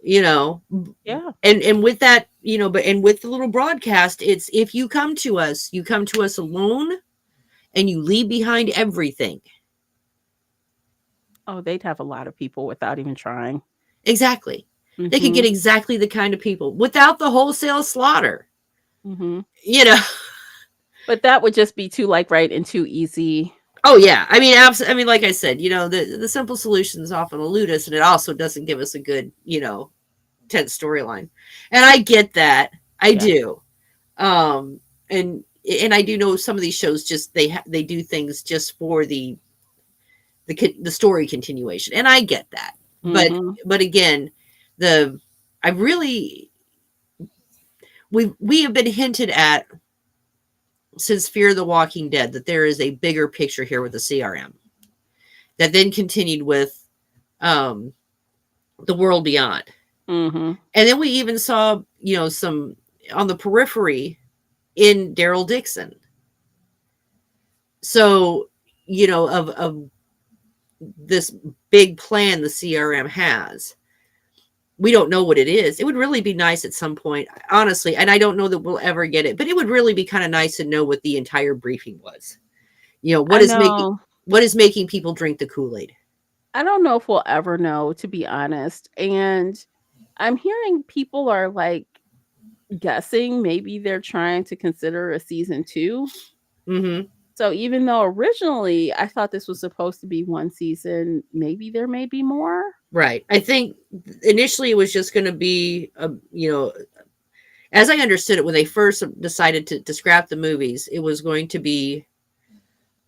you know, Yeah. and with that, and with the little broadcast, it's if you come to us alone and you leave behind everything. Oh, they'd have a lot of people without even trying. Exactly. They could get Mhm. exactly the kind of people without the wholesale slaughter. Mhm. You know. But that would just be too, like, right, and too easy. Oh yeah. I mean, I mean, like I said, the simple solutions often elude us, and it also doesn't give us a good, tense storyline. And I get that. I Yeah. do. Um, and I do know some of these shows just they do things just for the story continuation, and I get that. Mhm. But again, the I really we have been hinted at since Fear the Walking Dead that there is a bigger picture here with the CRM that then continued with um, the world beyond, Mhm. and then we even saw some on the periphery in Daryl Dixon. So of this big plan the CRM has. We don't know what it is. It would really be nice at some point, honestly, and I don't know that we'll ever get it, but it would really be kind of nice to know what the entire briefing was. I know. What is making people drink the Kool-Aid? I don't know if we'll ever know, to be honest. And I'm hearing people are like guessing maybe they're trying to consider a season 2. Mm-hmm. So even though originally I thought this was supposed to be one season, maybe there may be more. Right. I think initially it was just going to be as I understood it when they first decided to scrap the movies, it was going to be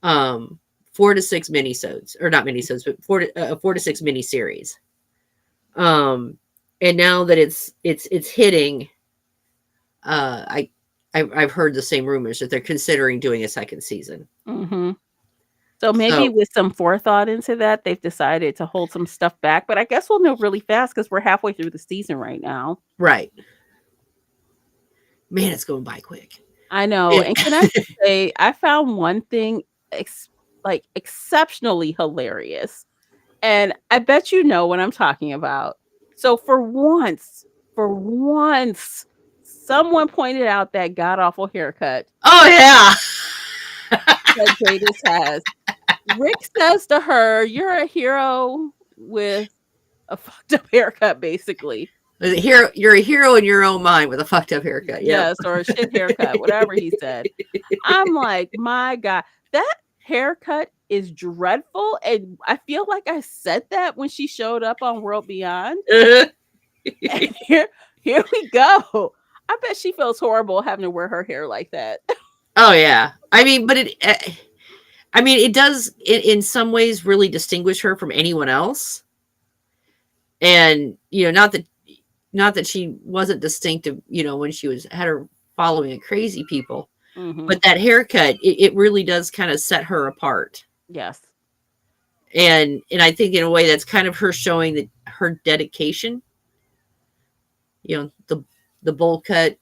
um 4 to 6 minisodes, or not minisodes, but 4 to 6 miniseries. Um, and now that it's hitting, uh, I I've heard the same rumors that they're considering doing a second season. Mhm. So maybe So with some forethought into that, they've decided to hold some stuff back, but I guess we'll know really fast because we're halfway through the season right now. right, man, it's going by quick. I know, Yeah. and can I just say, I found one thing exceptionally hilarious, and I bet you know what I'm talking about. So for once, someone pointed out that god awful haircut Oh yeah. that Jadis has. Rick says to her, "You're a hero with a fucked up haircut," basically. You're a hero in your own mind with a fucked up haircut. Yep. Yes, or a shit haircut, whatever he said. I'm like, "My god, that haircut is dreadful," and I feel like I said that when she showed up on World Beyond, and here we go. I bet she feels horrible having to wear her hair like that. Oh yeah. I mean, but I mean, it does in some ways really distinguish her from anyone else. And not that she wasn't distinctive, when she was had her following of crazy people, Mhm. but that haircut, it really does kind of set her apart. Yes. And I think in a way that's kind of her showing that her dedication, the bowl cut,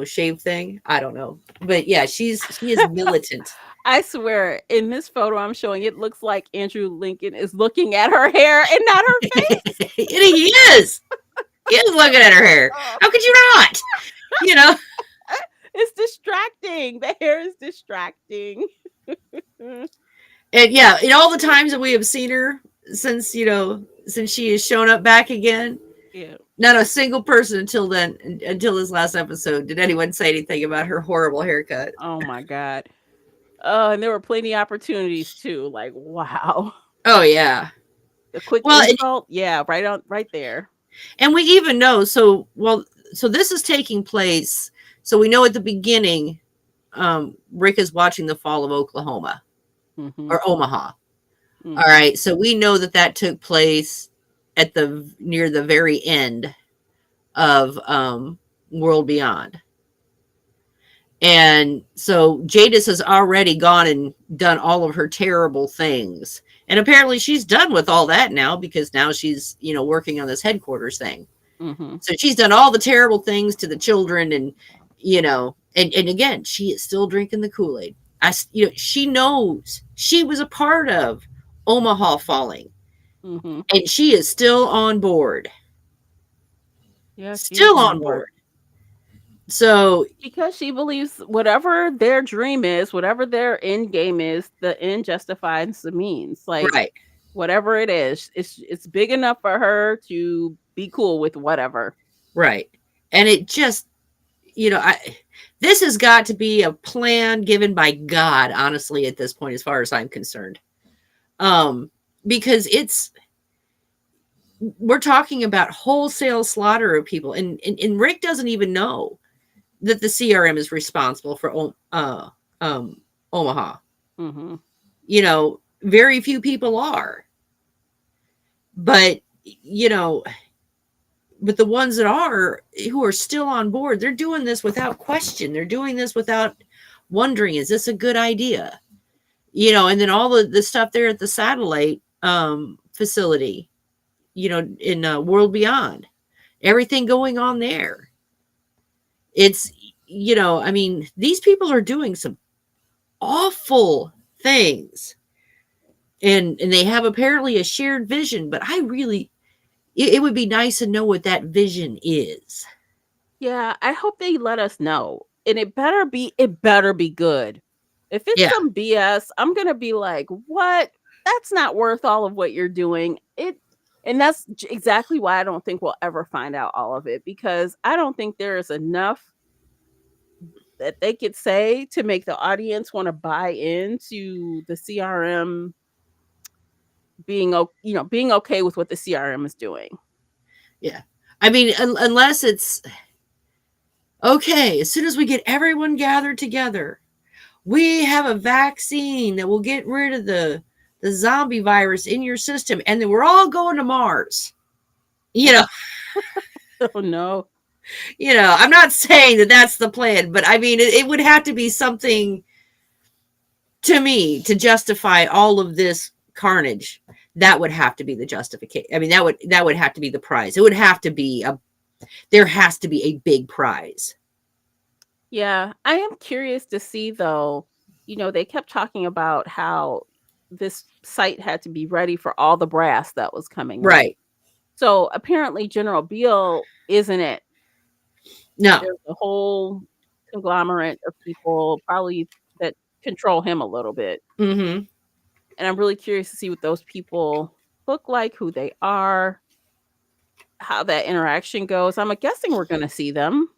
shave thing. I don't know. But yeah, she is militant. I swear, in this photo I'm showing, it looks like Andrew Lincoln is looking at her hair and not her face. And he is. He is looking at her hair. How could you not? You know? It's distracting. The hair is distracting. And yeah, in all the times that we have seen her since she has shown up back again, Yeah. not a single person until this last episode, did anyone say anything about her horrible haircut. Oh my god. Oh, and there were plenty of opportunities too. Like, wow. Oh yeah. The quick Well, insult. Yeah, right there. and we even know, so this is taking place, so we know at the beginning, Rick is watching the fall of Oklahoma Mhm. or Omaha. All Mhm. right, so we know that took place at the near the very end of World Beyond. And so Jadis has already gone and done all of her terrible things. And apparently she's done with all that now, because now she's, working on this headquarters thing. Mhm. So she's done all the terrible things to the children, and, and again, she is still drinking the Kool-Aid. She knows she was a part of Omaha falling, Mhm. and she is still on board. Yeah, she is Still on on board. board. So, Because she believes whatever their dream is, whatever their end game is, the end justifies the means. Like, right, whatever it is, it's big enough for her to be cool with whatever. right. And it just, I this has got to be a plan given by God, honestly, at this point, as far as I'm concerned. Because we're talking about wholesale slaughter of people, and Rick doesn't even know. that the CRM is responsible for Omaha. Mm-hmm. Very few people are, but you know, but the ones that are, who are still on board, they're doing this without question. They're doing this without wondering, is this a good idea? And then all the stuff there at the satellite facility, in World Beyond, everything going on there. It's, I mean, these people are doing some awful things, and they have apparently a shared vision, but I really, it would be nice to know what that vision is. Yeah, I hope they let us know. And it better be good. If it's Yeah. some BS, I'm gonna be like, what? That's not worth all of what you're doing. And that's exactly why I don't think we'll ever find out all of it, because I don't think there is enough that they could say to make the audience want to buy into the CRM being okay with what the CRM is doing. Yeah. I mean, unless it's okay, as soon as we get everyone gathered together, we have a vaccine that will get rid of the zombie virus in your system, and then we're all going to Mars. You know, Oh no. I'm not saying that that's the plan, but I mean, it would have to be something to me to justify all of this carnage. That would have to be the justification. I mean, that would have to be the prize. It would have to be there has to be a big prize. Yeah, I am curious to see though, they kept talking about how this site had to be ready for all the brass that was coming, right? Right. So apparently General Beale isn't it. No. There's a whole conglomerate of people probably that control him a little bit. Mm-hmm. And I'm really curious to see what those people look like, who they are, how that interaction goes. I'm guessing we're going to see them.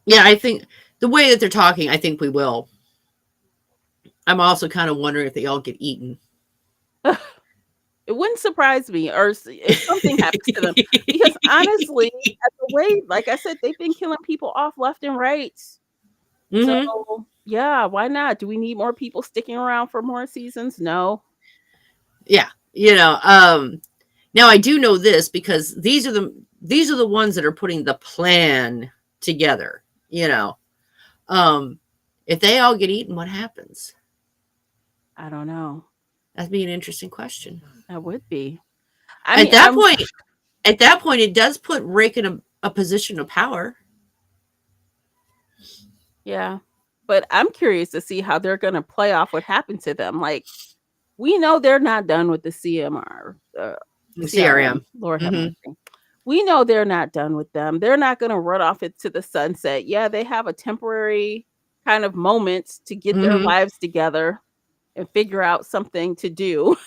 Yeah, I think the way that they're talking, I think we will. I'm also kind of wondering if they all get eaten. It wouldn't surprise me, or if something happens to them, because honestly, at the way, like I said, they've been killing people off left and right. So Mm-hmm. yeah, why not? Do we need more people sticking around for more seasons? No. Yeah. Now I do know this because these are the ones that are putting the plan together. Um, if they all get eaten, what happens? I don't know. That'd be an interesting question. That would be. I At mean, that point, at that point, it does put Rick in a position of power. yeah, but I'm curious to see how they're going to play off what happened to them. Like, we know they're not done with the CMR, CRM. CRM. Lord have Mm-hmm. mercy. We know they're not done with them. They're not going to run off into the sunset. Yeah, they have a temporary kind of moment to get their Mm-hmm. lives together and figure out something to do.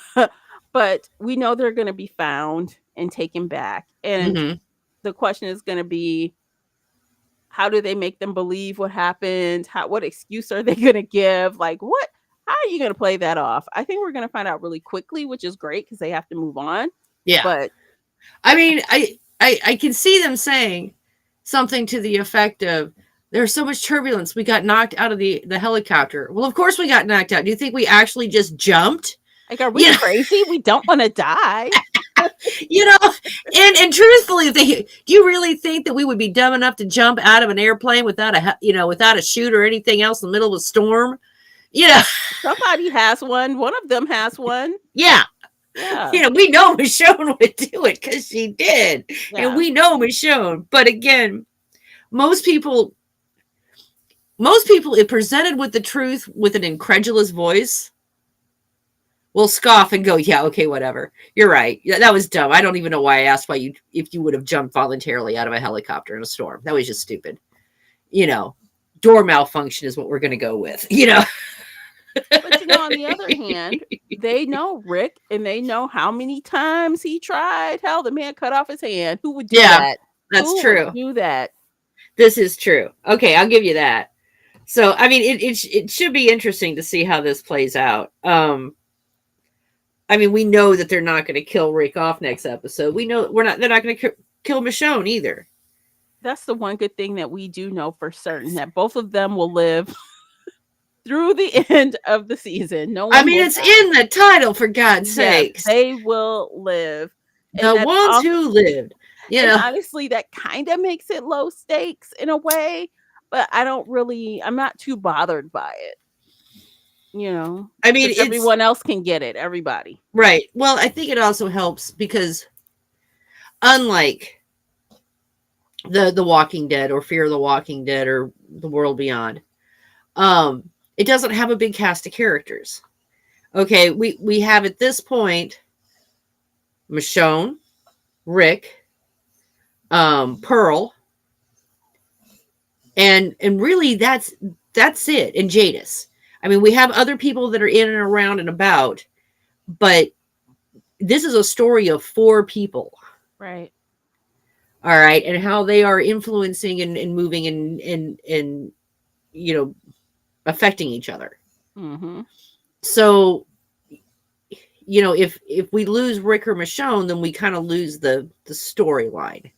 But we know they're going to be found and taken back. And Mm-hmm. the question is going to be, how do they make them believe what happened? What excuse are they going to give? Like, what? How are you going to play that off? I think we're going to find out really quickly, which is great because they have to move on. Yeah. But I mean, I can see them saying something to the effect of, "There's so much turbulence, we got knocked out of the helicopter." Well, of course we got knocked out. Do you think we actually just jumped? like, are we You know, crazy? We don't want to die. you know, and truthfully, do you really think that we would be dumb enough to jump out of an airplane without without a chute or anything else in the middle of a storm? You know, Somebody has one. One of them has one. yeah. Yeah. We know Michonne would do it because she did, and Yeah. we know Michonne. But again, most people if presented with the truth with an incredulous voice, will scoff and go, "Yeah, okay, whatever. You're right. Yeah, that was dumb. I don't even know why I asked if you would have jumped voluntarily out of a helicopter in a storm. That was just stupid. Door malfunction is what we're going to go with. But on the other hand, they know Rick and they know how many times he tried. Hell, the man cut off his hand. Who would do Yeah, that? that's Who would true. do that? This is true. Okay, I'll give you that. So, I mean, it should be interesting to see how this plays out. I mean, we know that they're not going to kill Rick off next episode. We know they're not going to kill Michonne either. That's the one good thing that we do know for certain, that both of them will live through the end of the season. No I one mean, will it's die. in the title, for God's Yes, sakes. they will live. And The that's ones all. who lived, you And know. honestly, that kind of makes it low stakes in a way, but I'm not too bothered by it, I mean, because it's everyone else can get it, everybody. right. Well, I think it also helps because unlike the Walking Dead or Fear of the Walking Dead or The World Beyond, it doesn't have a big cast of characters. Okay, we have at this point Michonne, Rick, Pearl, and really that's it. And Jadis. I mean, we have other people that are in and around and about, but this is a story of four people. Right. All right, and how they are influencing and moving and you know affecting each other. Mhm. So if we lose Rick or Michonne, then we kind of lose the storyline.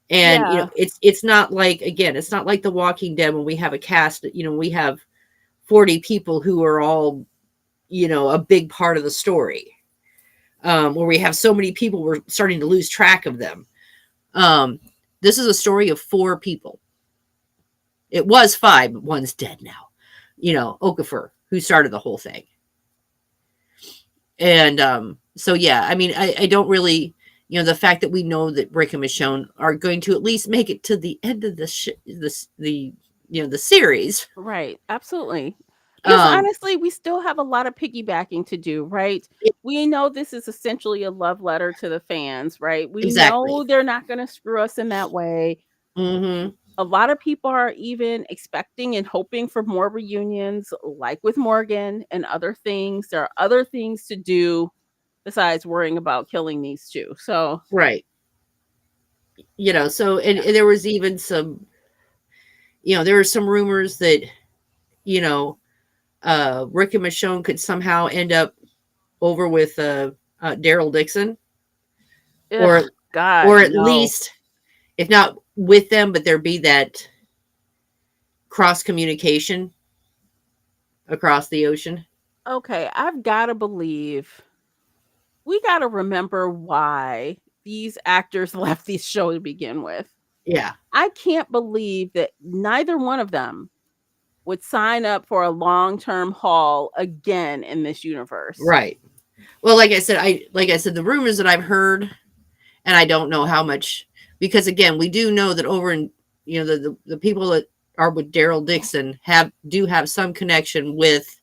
And Yeah. it's not like, again, it's not like The Walking Dead when we have a cast. We have 40 people who are all a big part of the story. Where we have so many people, we're starting to lose track of them. Um, this is a story of four people. It was five, but one's dead now. Okafor, who started the whole thing. And so yeah, I mean, I don't really, the fact that we know that Rick and Michonne are going to at least make it to the end of the series. Right. Absolutely. Because Um, honestly, we still have a lot of piggybacking to do, right? We know this is essentially a love letter to the fans, right? We know exactly. they're not going to screw us in that way. Hmm. A lot of people are even expecting and hoping for more reunions, like with Morgan and other things. There are other things to do besides worrying about killing these two. So, Right. So yeah. and there was even some, there were some rumors that you know Rick and Michonne could somehow end up over with Daryl Dixon, Ugh, or God, or at no. least, if not with them, but there be that cross communication across the ocean. Okay, I've got to believe we got to remember why these actors left these show to begin with. Yeah, I can't believe that neither one of them would sign up for a long-term haul again in this universe. right. Well, like I said, the rumors that I've heard, and I don't know how much, because again, we do know that over in the people that are with Daryl Dixon do have some connection with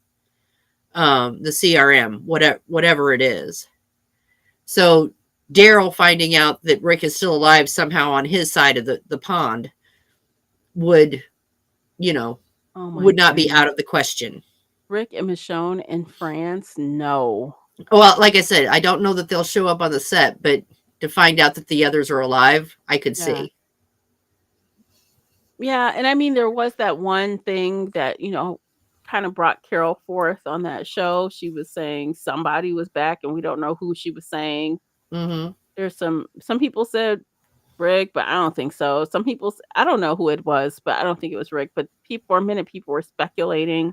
the CRM, whatever it is. So Daryl finding out that Rick is still alive somehow on his side of the pond would, you know, Oh my would not be goodness. out of the question. Rick and Michonne in France? No. Well, like I said, I don't know that they'll show up on the set, but to find out that the others are alive, I could Yeah. see. Yeah, and I mean, there was that one thing that, kind of brought Carol forth on that show. She was saying somebody was back, and we don't know who she was saying. Hmm. There's some people said Rick, but I don't think so. Some people I don't know who it was, but I don't think it was Rick, but people for a minute, people were speculating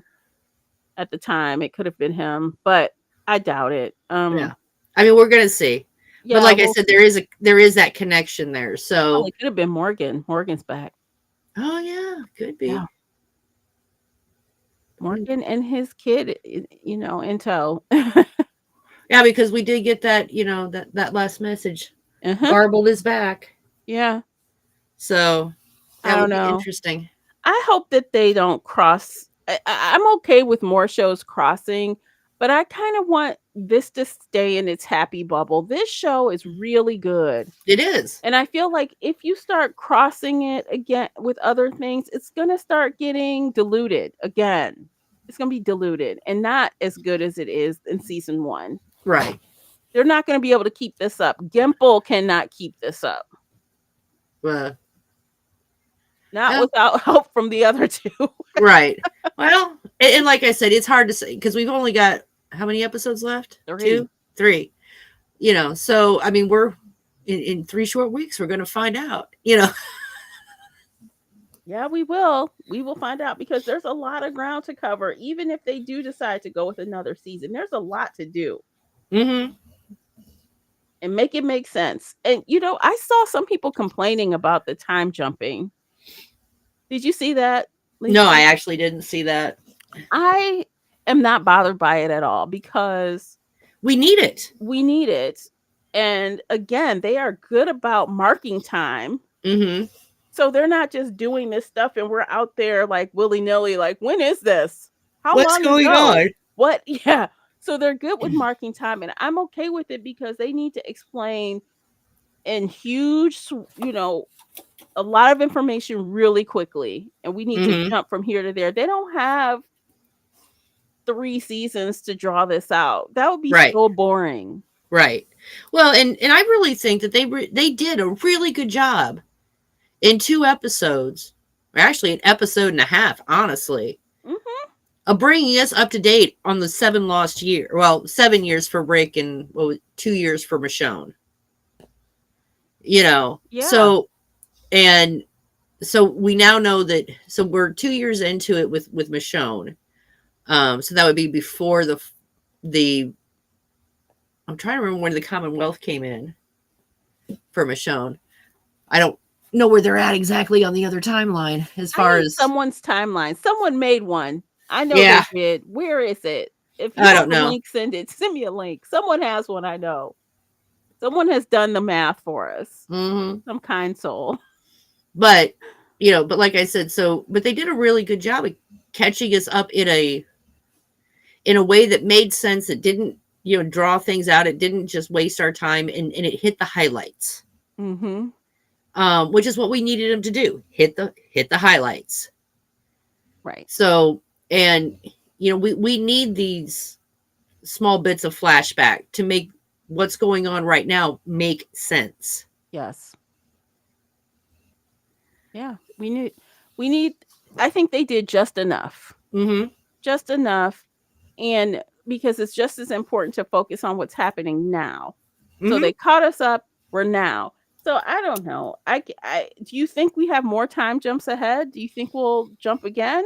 at the time it could have been him, but I doubt it. Yeah, I mean, we're gonna see, but Yeah, like I we'll said, see. there is that connection there. Oh, So, it could have been Morgan. Morgan's back. oh yeah, could Yeah. be. Morgan and his kid, in tow. Yeah, because we did get that last message. Uh-huh. Garbled is back, Yeah. so I that don't would be know. interesting. I hope that they don't cross. I'm okay with more shows crossing, but I kind of want this to stay in its happy bubble. This show is really good. It is. And I feel like if you start crossing it again with other things, it's going to start getting diluted again. It's going to be diluted and not as good as it is in season 1. Right. They're not going to be able to keep this up. Gimple cannot keep this up. Uh, Not well, without help from the other 2. right. Well, and like I said, it's hard to say because we've only got how many episodes left? 3. Two, three. So I mean, we're in 3 short weeks. We're going to find out. Yeah, we will. We will find out because there's a lot of ground to cover. Even if they do decide to go with another season, there's a lot to do Hmm. and make it make sense. And I saw some people complaining about the time jumping. Did you see that, No, Lisa? I actually didn't see that. I am not bothered by it at all because We need it. we need it. And again, they are good about marking time. Hmm. So they're not just doing this stuff and we're out there like willy nilly, like, when is this? How What's long going ago? on? What? Yeah. So they're good with marking time. And I'm okay with it because they need to explain in a lot of information really quickly. And we need to Hmm. jump from here to there. They don't have 3 seasons to draw this out. That would be Right. so boring. Right. Well, and I really think that they did a really good job in 2 episodes, or actually an episode and a half, honestly, Hmm. of bringing us up to date on the 7 lost year. Well, 7 years for Rick and 2 years for Michonne. Yeah. And so we now know that. So we're 2 years into it with Michonne. So that would be before the. I'm trying to remember when the Commonwealth came in for Michonne. I don't know where they're at exactly on the other timeline as I far need as. someone's timeline. Someone made one. I know Yeah, they did. Where is it? If you I have don't a know. link, send it. Send me a link. Someone has one, I know. Someone has done the math for us. Hmm. Some kind soul. But but like I said, but they did a really good job of catching us up in a way that made sense. It didn't draw things out. It didn't just waste our time, and it hit the highlights, Mhm. which is what we needed them to do. Hit the highlights. Right. So, and we need these small bits of flashback to make what's going on right now make sense. Yes. Yeah. We need I think they did just enough. Mm-hmm. Just enough, and because it's just as important to focus on what's happening now. So Mm-hmm. they caught us up, we're now. So I don't know. Do you think we have more time jumps ahead? Do you think we'll jump again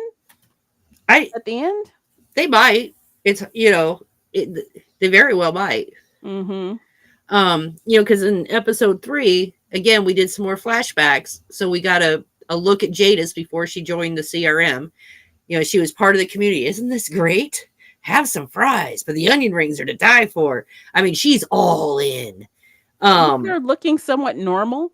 I at the end? They might. It's they very well might. Mhm. Because in episode 3, again, we did some more flashbacks. So we got a look at Jadis before she joined the CRM. She was part of the community. Isn't this great? Have some fries, but the onion rings are to die for. I mean, she's all in. Look Um, at her looking somewhat normal.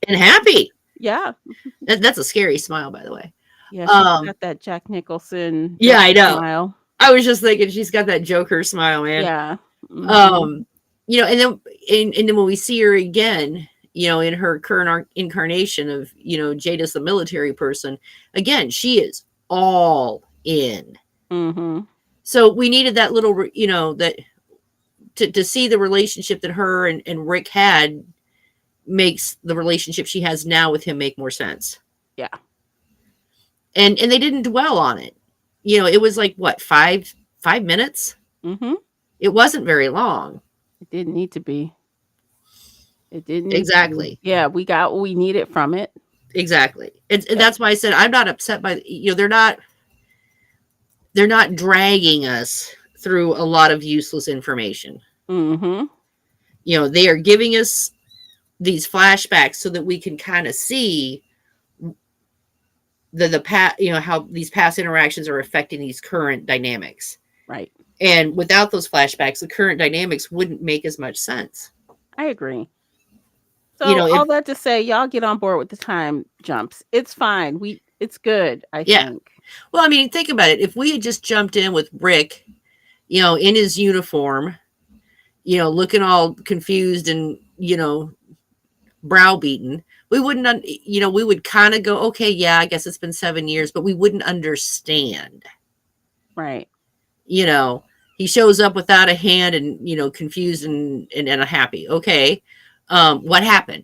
and happy. Yeah. That's a scary smile, by the way. Yeah, she's Um, got that Jack Nicholson yeah, Joker I know. smile. I was just thinking she's got that Joker smile, man. Yeah. Mhm. Um, and then when we see her again, in her current incarnation of Jada's the military person, again, she is all in. Mhm. So we needed that little, that to see the relationship that her and Rick had makes the relationship she has now with him make more sense. Yeah. And they didn't dwell on it. It was like what, 5 minutes? Mhm. It wasn't very long. It didn't need to be. It didn't need to be. Exactly. Yeah, we got what we needed from it. Exactly. And Yep. that's why I said I'm not upset by they're not dragging us through a lot of useless information. Mhm. They are giving us these flashbacks so that we can kind of see the past, how these past interactions are affecting these current dynamics. Right. And without those flashbacks, the current dynamics wouldn't make as much sense. I agree. So If all that to say, y'all get on board with the time jumps. It's fine. It's good, I Yeah. think. Well, I mean, think about it. If we had just jumped in with Rick, in his uniform, looking all confused and, browbeaten, we wouldn't, we would kind of go, okay, yeah, I guess it's been 7 years, but we wouldn't understand. Right. You know, he shows up without a hand and, confused and unhappy. Okay. What happened?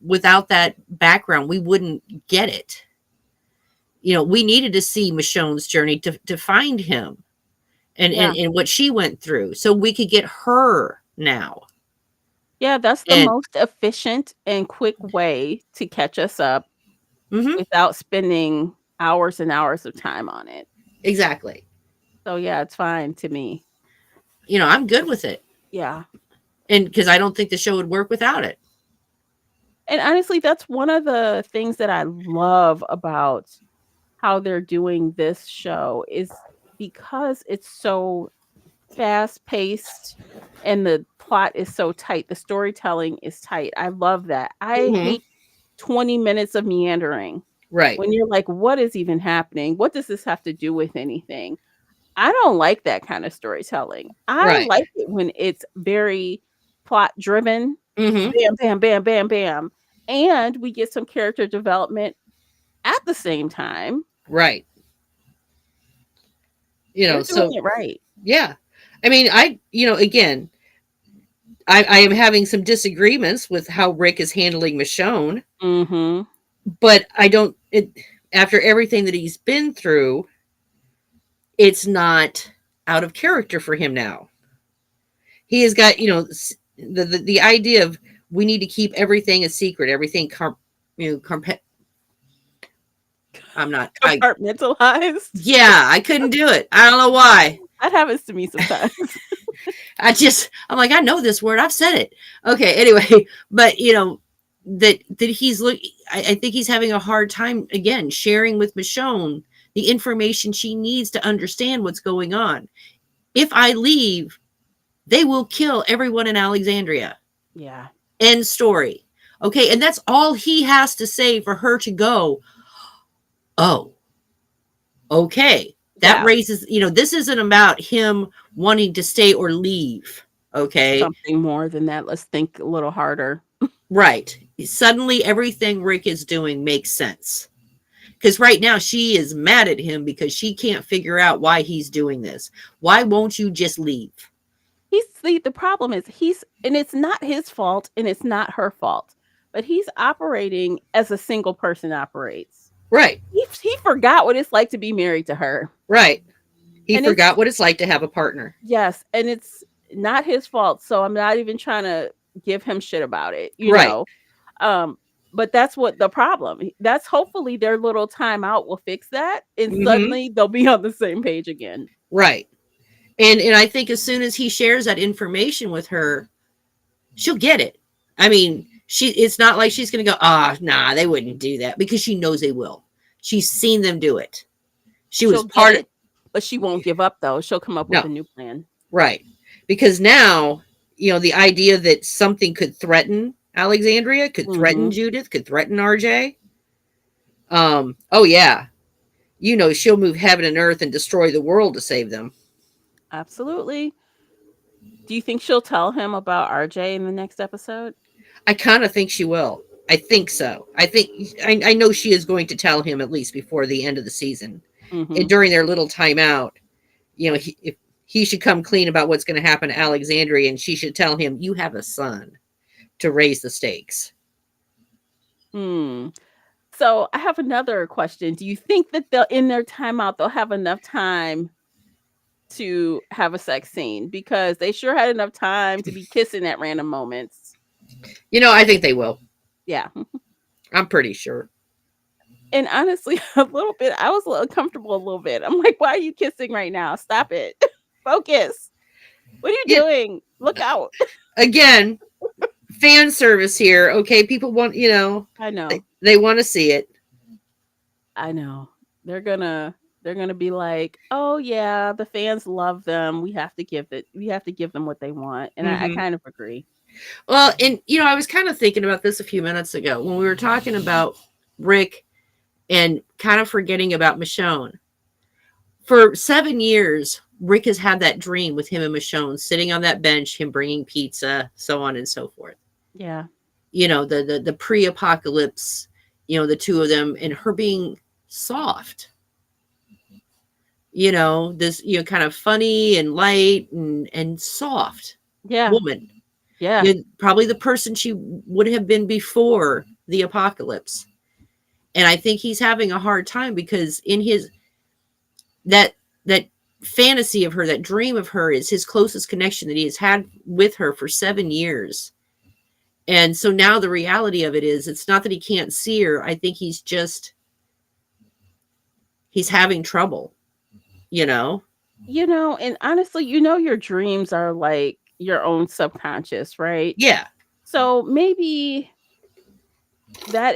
Without that background, we wouldn't get it. We needed to see Michonne's journey to find him Yeah. and what she went through so we could get her now. Yeah, that's the And most efficient and quick way to catch us up Mm-hmm. without spending hours and hours of time on it. Exactly. So yeah, it's fine to me. I'm good with it. Yeah. And because I don't think the show would work without it. And honestly, that's one of the things that I love about how they're doing this show is because it's so fast paced and the plot is so tight. The storytelling is tight. I love that. I Mm-hmm. hate 20 minutes of meandering Right. when you're like, what is even happening? What does this have to do with anything? I don't like that kind of storytelling. I Right. like it when it's very plot driven. Mm-hmm. Bam, bam, bam, bam, bam. And we get some character development at the same time. Right. They're doing So it right. yeah. I mean, again, I am having some disagreements with how Rick is handling Michonne, Mhm. but I don't. After everything that he's been through, it's not out of character for him now. He has got the idea of we need to keep everything a secret, everything you know carpe- I'm not I Compartmentalized. yeah, I couldn't do it. I don't know why. That happens to me sometimes. I'm like, I know this word. I've said it. Okay, anyway, but that he's I think he's having a hard time again sharing with Michonne the information she needs to understand what's going on. If I leave, they will kill everyone in Alexandria. Yeah. End story. Okay, and that's all he has to say for her to go, oh, okay. That Yeah. raises, this isn't about him wanting to stay or leave. Okay. Something more than that. Let's think a little harder. Right. Suddenly everything Rick is doing makes sense. Because right now she is mad at him because she can't figure out why he's doing this. Why won't you just leave? The problem is and it's not his fault and it's not her fault, but he's operating as a single person operates. Right. He forgot what it's like to be married to her. Right. He And it's forgot what it's like to have a partner. yes, and it's not his fault. So I'm not even trying to give him shit about it, Right. Um, but that's what the problem. That's hopefully their little timeout will fix that, and Mm-hmm. suddenly they'll be on the same page again. Right. And I think as soon as he shares that information with her, she'll get it. I mean, it's not like she's going to go, nah, they wouldn't do that because she knows they will. She's seen them do it. She was She'll get part of it, but she won't give up though. She'll come up with no, a new plan. right. Because now, the idea that something could threaten Alexandria, could threaten Mhm. Judith, could threaten RJ. Oh yeah. She'll move heaven and earth and destroy the world to save them. Absolutely. Do you think she'll tell him about RJ in the next episode? I kind of think she will. I think so. I know she is going to tell him at least before the end of the season. And Mhm. during their little timeout, if he should come clean about what's going to happen to Alexandria, and she should tell him, "You have a son to raise the stakes." Hmm. So I have another question. Do you think that they'll in their timeout they'll have enough time to have a sex scene? Because they sure had enough time to be kissing at random moments. I think they will. Yeah. I'm pretty sure. And honestly, a little bit I was a little uncomfortable a little bit. I'm like, "Why are you kissing right now? Stop it. Focus. What are you Yeah. doing? Look out." Again, fan service here. Okay, people want I know. they want to see it. I know. They're gonna be like, "Oh yeah, the fans love them. We have to give them what they want." And I Hmm. kind of agree. Well, and I was kind of thinking about this a few minutes ago when we were talking about Rick and kind of forgetting about Michonne. For 7 years, Rick has had that dream with him and Michonne sitting on that bench, him bringing pizza, so on and so forth. Yeah. The pre-apocalypse, the two of them and her being soft. This kind of funny and light and soft Yeah. woman. Yeah. Probably the person she would have been before the apocalypse. And I think he's having a hard time because in his that fantasy of her, that dream of her is his closest connection that he has had with her for 7 years. And so now the reality of it is, it's not that he can't see her. I think he's having trouble, you know? And honestly, your dreams are like your own subconscious, right? Yeah. So maybe that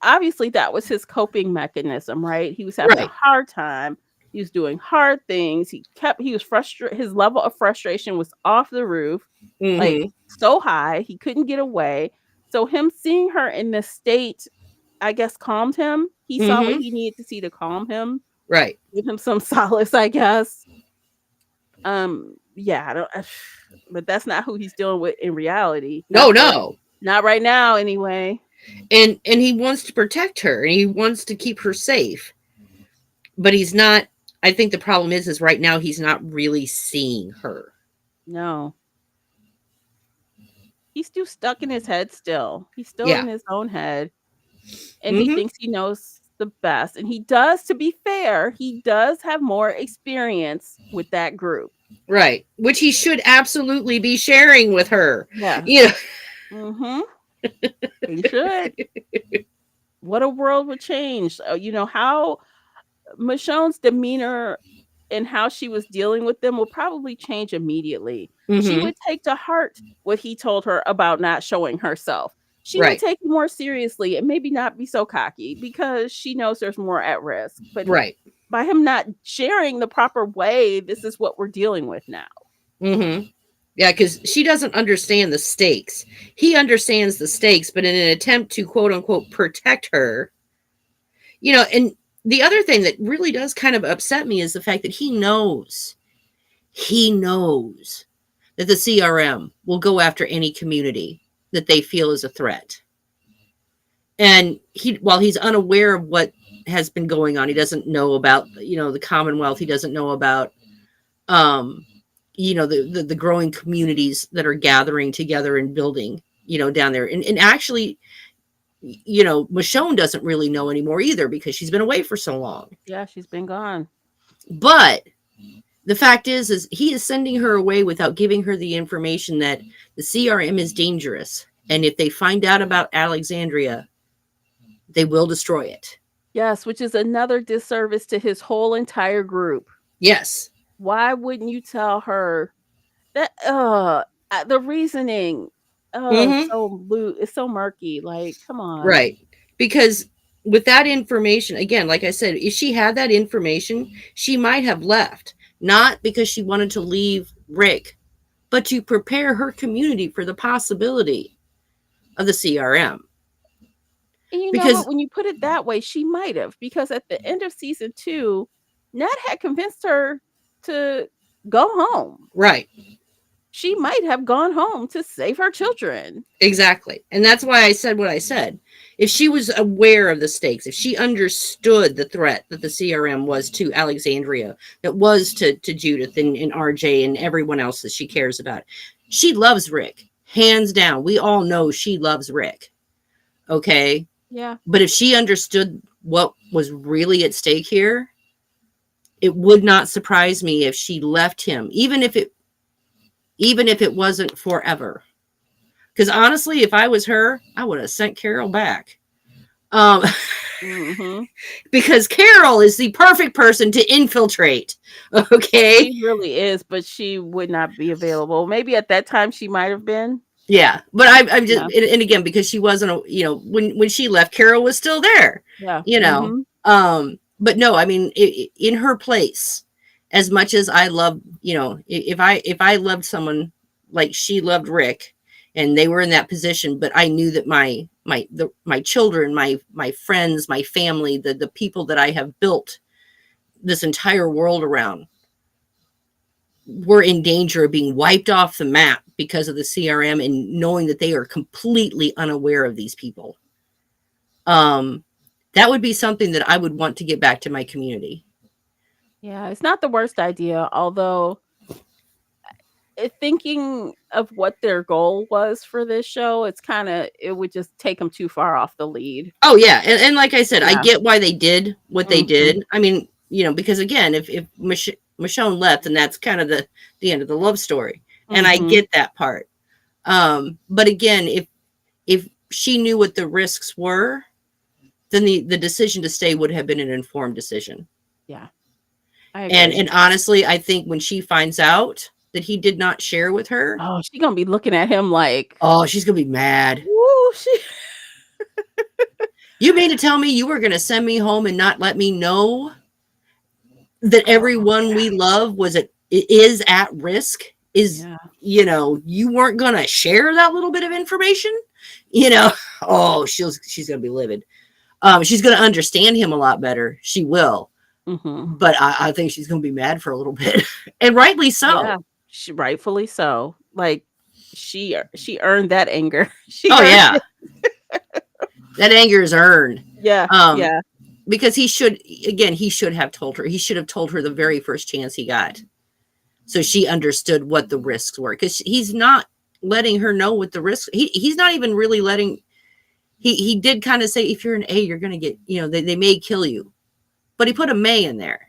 obviously that was his coping mechanism, right? He was having a Right. hard time. He was doing hard things. He was frustrated. His level of frustration was off the roof, like Mm-hmm. so high, he couldn't get away. So him seeing her in this state, I guess, calmed him. He saw what Mm-hmm. he needed to see to calm him, Right. give him some solace, I guess. Yeah, I don't but that's not who he's dealing with in reality. No, no. Not right now anyway. And he wants to protect her and he wants to keep her safe. But he's not. I think the problem is right now he's not really seeing her. No. He's still stuck in his head still. He's still Yeah. in his own head, and he Mm-hmm. thinks he knows the best, and he does, to be fair, he does have more experience with that group. Right. Which he should absolutely be sharing with her. Yeah. You know. Mhm. He should. What a world would change. How Michonne's demeanor and how she was dealing with them will probably change immediately. She Mm-hmm. would take to heart what he told her about not showing herself. She would Right. take it more seriously and maybe not be so cocky because she knows there's more at risk. But Right. by him not sharing the proper way, this is what we're dealing with now. Mm-hmm. Yeah, because she doesn't understand the stakes. He understands the stakes, but in an attempt to quote unquote protect her, and the other thing that really does kind of upset me is the fact that he knows that the CRM will go after any community that they feel is a threat. And while he's unaware of what has been going on, he doesn't know about, the Commonwealth. He doesn't know about, um, the growing communities that are gathering together and building, down there. And actually, Michonne doesn't really know anymore either because she's been away for so long. Yeah, she's been gone. But the fact is he is sending her away without giving her the information that the CRM is dangerous. And if they find out about Alexandria, they will destroy it. Yes, which is another disservice to his whole entire group. Yes. Why wouldn't you tell her that? The reasoning, Mm-hmm. it's so murky. Like, come on. Right. Because with that information, again, like I said, if she had that information, she might have left. Not because she wanted to leave Rick, but to prepare her community for the possibility of the CRM. And you know what? Because, When you put it that way, she might have, because at the end of season 2, Ned had convinced her to go home. right, She might have gone home to save her children. exactly. And that's why I said what I said. If she was aware of the stakes, if she understood the threat that the CRM was to Alexandria, that was to Judith and RJ and everyone else that she cares about, she loves Rick. Hands down. We all know she loves Rick. Okay. Yeah. But if she understood what was really at stake here, it would not surprise me if she left him, even if it wasn't forever. Because honestly, if I was her, I would have sent Carol back. Mm-hmm. Because Carol is the perfect person to infiltrate. Okay. She really is, but she would not be available. Maybe at that time she might have been. Yeah, but I'm just, Yeah. and again, because she wasn't, when she left, Carol was still there. Yeah. You know, Mm-hmm. but no, I mean, in her place, as much as I love, if I loved someone like she loved Rick, and they were in that position, but I knew that my children, my friends, my family, the people that I have built this entire world around were in danger of being wiped off the map because of the CRM, and knowing that they are completely unaware of these people. That would be something that I would want to get back to my community. Yeah, it's not the worst idea, although thinking of what their goal was for this show, it would just take them too far off the lead. Oh yeah, and like I said, I Yeah. get why they did what they Mhm. did. I mean, because again, if Michonne left, and that's kind of the end of the love story, and I Mhm. get that part. But again, if she knew what the risks were, then the decision to stay would have been an informed decision. Yeah, I And agree. honestly, I think when she finds out that he did not share with her, Oh, she gonna be looking at him like, oh, she's gonna be mad. "Woo!" You mean to tell me you were gonna send me home and not let me know that Oh, everyone we love is at risk? Is, yeah. you weren't gonna share that little bit of information? You know, oh, she's gonna be livid. She's gonna understand him a lot better. She will. Mhm. But I think she's gonna be mad for a little bit. And rightly so. Yeah, she rightfully so. Like, she earned that anger. She Oh earned yeah. it. That anger is earned. Yeah, Um, yeah, because he should have told her. He should have told her the very first chance he got. So she understood what the risks were. Because he's not letting her know what the risks. He's not even really letting. He did kind of say, if you're an A, you're gonna get. They may kill you. But he put a may in there.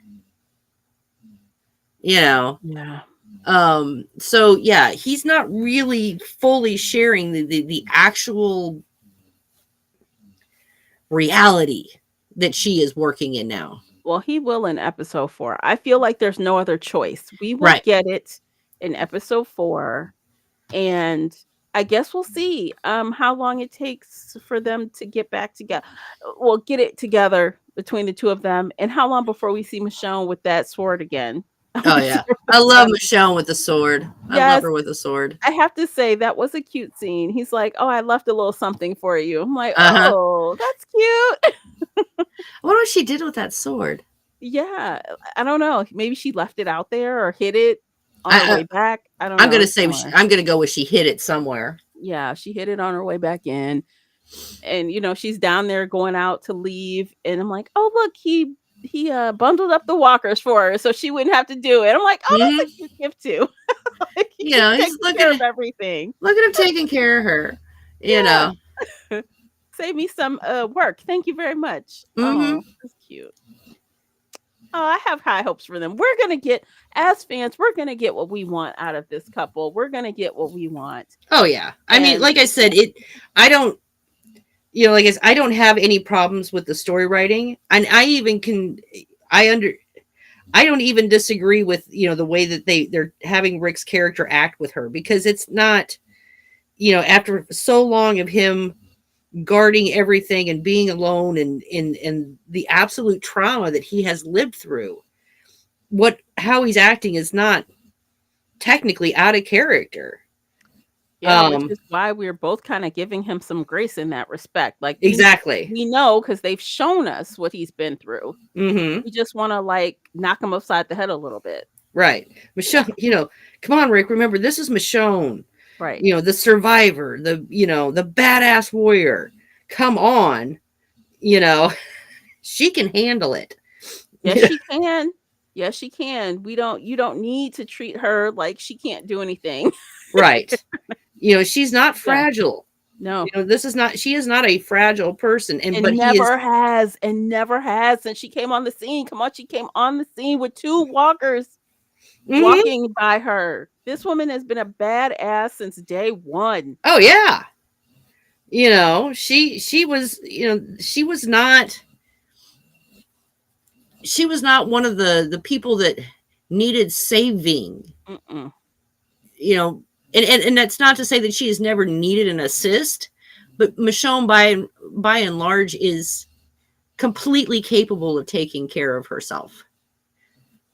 You know. yeah. So yeah, he's not really fully sharing the actual reality that she is working in now. Well, he will in episode 4. I feel like there's no other choice. We will Right. get it in episode 4, and I guess we'll see, how long it takes for them to get back together. Well, get it together between the 2 of them, and how long before we see Michonne with that sword again. I Oh wanna see yeah. her with I love that. Michelle with the sword. I love Yes, her with a sword. I have to say that was a cute scene. He's like, "Oh, I left a little something for you." I'm like, Uh-huh. "Oh, that's cute." I wonder what she did with that sword. Yeah, I don't know. Maybe she left it out there or hid it on her I, way back. I don't I'm know, gonna say somewhere. I'm gonna go with she hid it somewhere. Yeah, she hid it on her way back in, and, she's down there going out to leave, and I'm like, "Oh, look, he bundled up the walkers for her so she wouldn't have to do it." I'm like, "Oh, that's a Hmm. cute gift too." Like, he's just He's taking care of everything. look at him taking care of her. You Yeah. know. Save me some, work. Thank you very much. Oh, Hmm. that's cute. Oh, I have high hopes for them. We're gonna get as fans, we're gonna get what we want out of this couple. We're gonna get what we want. Oh yeah. I mean, And like I said, I don't. Like I don't have any problems with the story writing, and I even can. I under. I don't even disagree with the way that they're having Rick's character act with her, because it's not, after so long of him guarding everything and being alone, and the absolute trauma that he has lived through, how he's acting is not technically out of character. yeah, which Um is why we're both kind of giving him some grace in that respect. Like exactly. we know because they've shown us what he's been through. Mhm. We just want to like knock him upside the head a little bit. Right. Yeah, Michonne, come on, Rick, remember this is Michonne, right. the survivor, the badass warrior. Come on, you know, she can handle it. Yes, she can. Yes, she can. You don't need to treat her like she can't do anything. Right. She's not Yeah. fragile. No. She is not a fragile person. But And he is. never has since she came on the scene. Come on, she came on the scene with 2 walkers Mhm. walking by her. This woman has been a badass since day 1. Oh yeah. She was, she was not one of the people that needed saving, Mm-mm. you know, and that's not to say that she has never needed an assist, but Michonne by and large is completely capable of taking care of herself.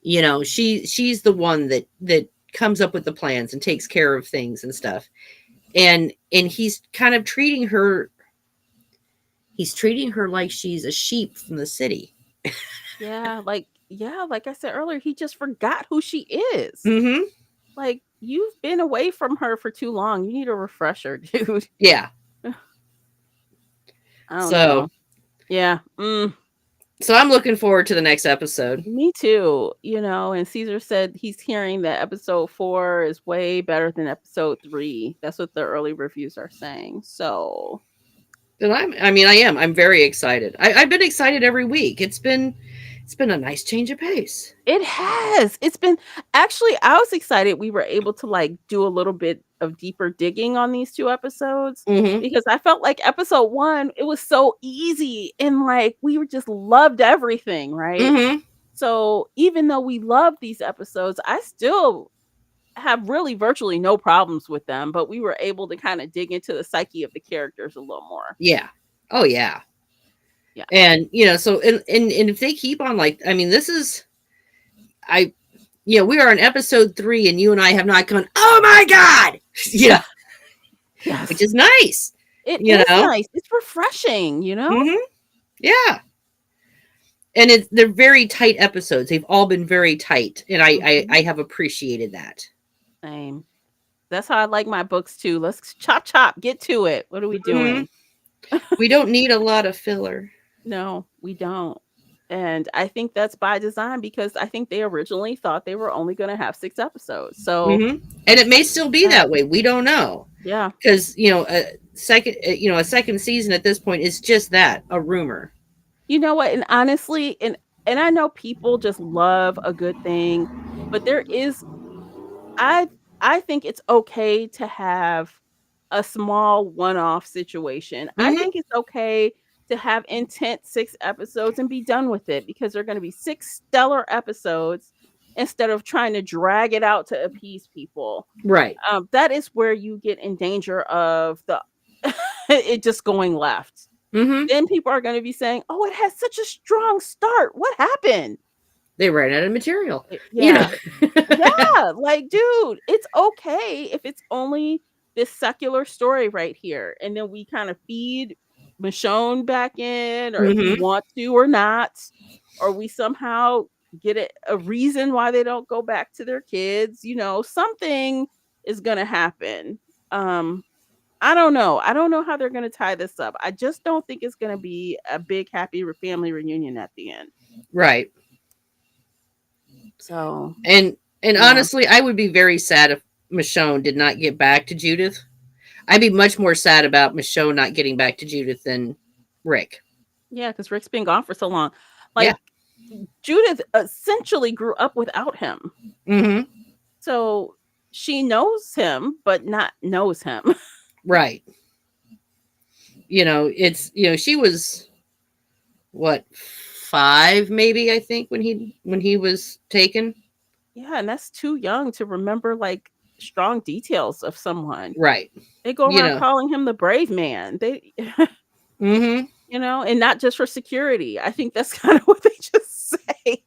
She's the one that comes up with the plans and takes care of things and stuff. And he's kind of treating her like she's a sheep from the city. Yeah, like I said earlier, he just forgot who she is. Mm-hmm. Like, you've been away from her for too long. You need a refresher, dude. Yeah. I don't So know. Yeah. so I'm looking forward to the next episode. Me too. And Caesar said he's hearing that episode 4 is way better than episode 3. That's what the early reviews are saying. So, And I am. I'm very excited. I've been excited every week. It's been a nice change of pace. It has. It's been actually, I was excited we were able to like do a little bit of deeper digging on these 2 episodes Mhm. because I felt like episode 1, it was so easy and like we were just loved everything, right? Mhm. So even though we love these episodes, I still have really virtually no problems with them, but we were able to kind of dig into the psyche of the characters a little more. Yeah. Oh yeah. Yeah. And so and if they keep on like, I mean, this is I we are on episode 3 and you and I have not gone, "Oh my god." You know, which Yes. is nice, It you is know? nice. It's refreshing, you know? Mhm. Yeah. And they're very tight episodes. They've all been very tight, and Mhm. I have appreciated that. Same. That's how I like my books too. Let's chop chop, get to it. What are we Mhm. doing? We don't need a lot of filler. No, we don't. And I think that's by design because I think they originally thought they were only going to have 6 episodes. So, Mhm. And it may still be yeah. that way. We don't know. Yeah. Cuz a second season at this point is just that, a rumor. You know what? And honestly, and I know people just love a good thing, but there is I I think it's okay to have a small one-off situation. I Mhm. think it's okay to have intense 6 episodes and be done with it because they're gonna be 6 stellar episodes instead of trying to drag it out to appease people. Right. That is where you get in danger of the it just going left. Mhm. Then people are gonna be saying, "Oh, it has such a strong start. What happened?" They ran out of material. You know. Yeah. Yeah, like, dude, it's okay if it's only this secular story right here, and then we kind of feed Michonne back in, or if we Mhm. want to or not, or we somehow get a reason why they don't go back to their kids, something is gonna happen. Um, I don't know. I don't know how they're gonna tie this up. I just don't think it's gonna be a big happy family reunion at the end. Right. So, And yeah. honestly, I would be very sad if Michonne did not get back to Judith. I'd be much more sad about Michonne not getting back to Judith than Rick. Yeah, because Rick's been gone for so long. Yeah. Like, Judith essentially grew up without him. Mhm. So she knows him, but not knows him. Right. It's she was what, 5 maybe, I think, when he was taken. Yeah, and that's too young to remember like strong details of someone. Right. They go You around know. calling him the brave man. They Mhm. and not just for security. I think that's kind of what they just say.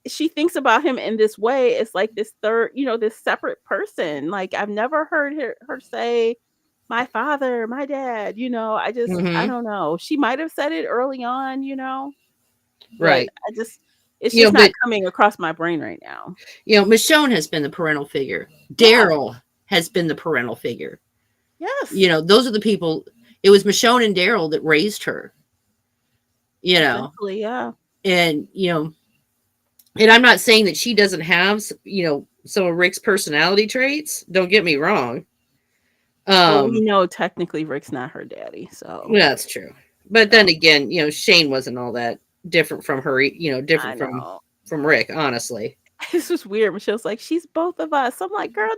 She thinks about him in this way. It's like this third, this separate person. Like I've never heard her say, "My father, my dad." I Mhm. don't know. She might have said it early on, but Right. it's just not But coming across my brain right now. Michonne has been the parental figure. Yeah. Daryl has been the parental figure. Yes. Those are the people. It was Michonne and Daryl that raised her. You know, Essentially, yeah. and and I'm not saying that she doesn't have some of Rick's personality traits. Don't get me wrong. Well, we Um, know technically Rick's not her daddy, so that's true. But then so again, Shane wasn't all that different from her. I Different know. from Rick, honestly. This was weird. Michelle's like, "She's both of us." I'm like, "Girl,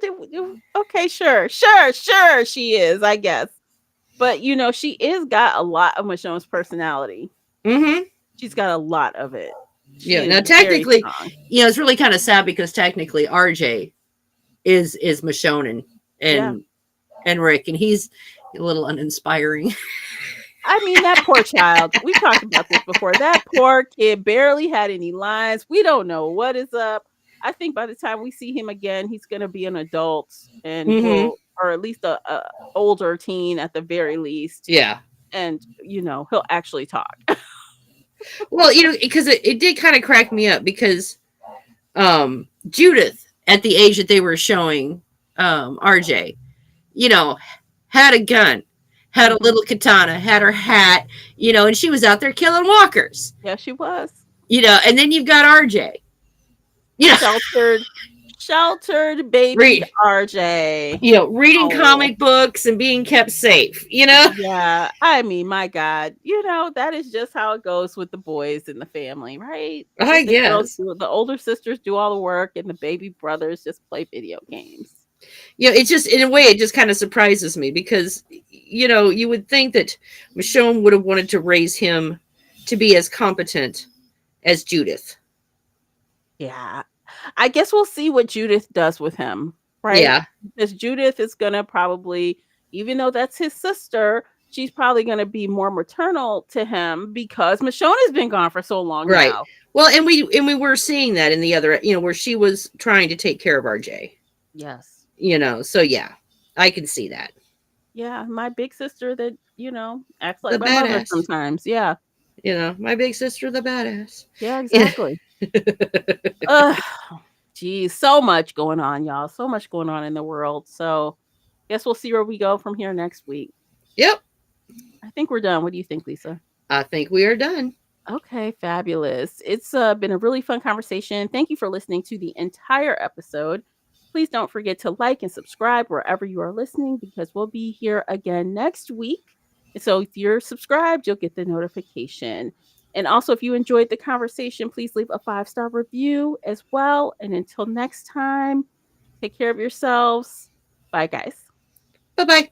okay, sure, she is, I guess." But, she is got a lot of Michonne's personality. Mm-hmm. She's got a lot of it. She Yeah. is Now, very technically, strong. it's really kind of sad because technically RJ is Michonne Yeah. and and Rick, and he's a little uninspiring. I mean, that poor child. We've talked about this before. That poor kid barely had any lines. We don't know what is up. I think by the time we see him again, he's going to be an adult and Mm-hmm. or at least a older teen at the very least. Yeah. And, he'll actually talk. Well, because it did kind of crack me up because Judith, at the age that they were showing RJ, you know, had a gun, had a Mhm. little katana, had her hat, and she was out there killing walkers, Yeah, she was. and then you've got RJ, you know, Sheltered sheltered baby Read, RJ. reading Oh, comic books and being kept safe, you know? yeah. I mean, my God, that is just how it goes with the boys in the family, right? I Just the girls guess. do the older sisters do all the work and the baby brothers just play video games. It just, in a way, it just kind of surprises me because, you would think that Michonne would have wanted to raise him to be as competent as Judith. Yeah. I guess we'll see what Judith does with him, right? Yeah, Because Judith is going to probably, even though that's his sister, she's probably going to be more maternal to him because Michonne has been gone for so long right. now. Well, and we were seeing that in the other, where she was trying to take care of RJ. Yes. So yeah, I can see that. Yeah. My big sister that, acts like The my mother badass. sometimes. Yeah. My big sister, the badass. Yeah, Yeah. exactly. Ugh. Geez, so much going on, y'all. So much going on in the world. So, guess we'll see where we go from here next week. Yep. I think we're done. What do you think, Lisa? I think we are done. Okay, fabulous. It's been a really fun conversation. Thank you for listening to the entire episode. Please don't forget to like and subscribe wherever you are listening because we'll be here again next week. And so if you're subscribed, you'll get the notification. And also, if you enjoyed the conversation, please leave a 5-star review as well. And until next time, take care of yourselves. Bye, guys. Bye bye.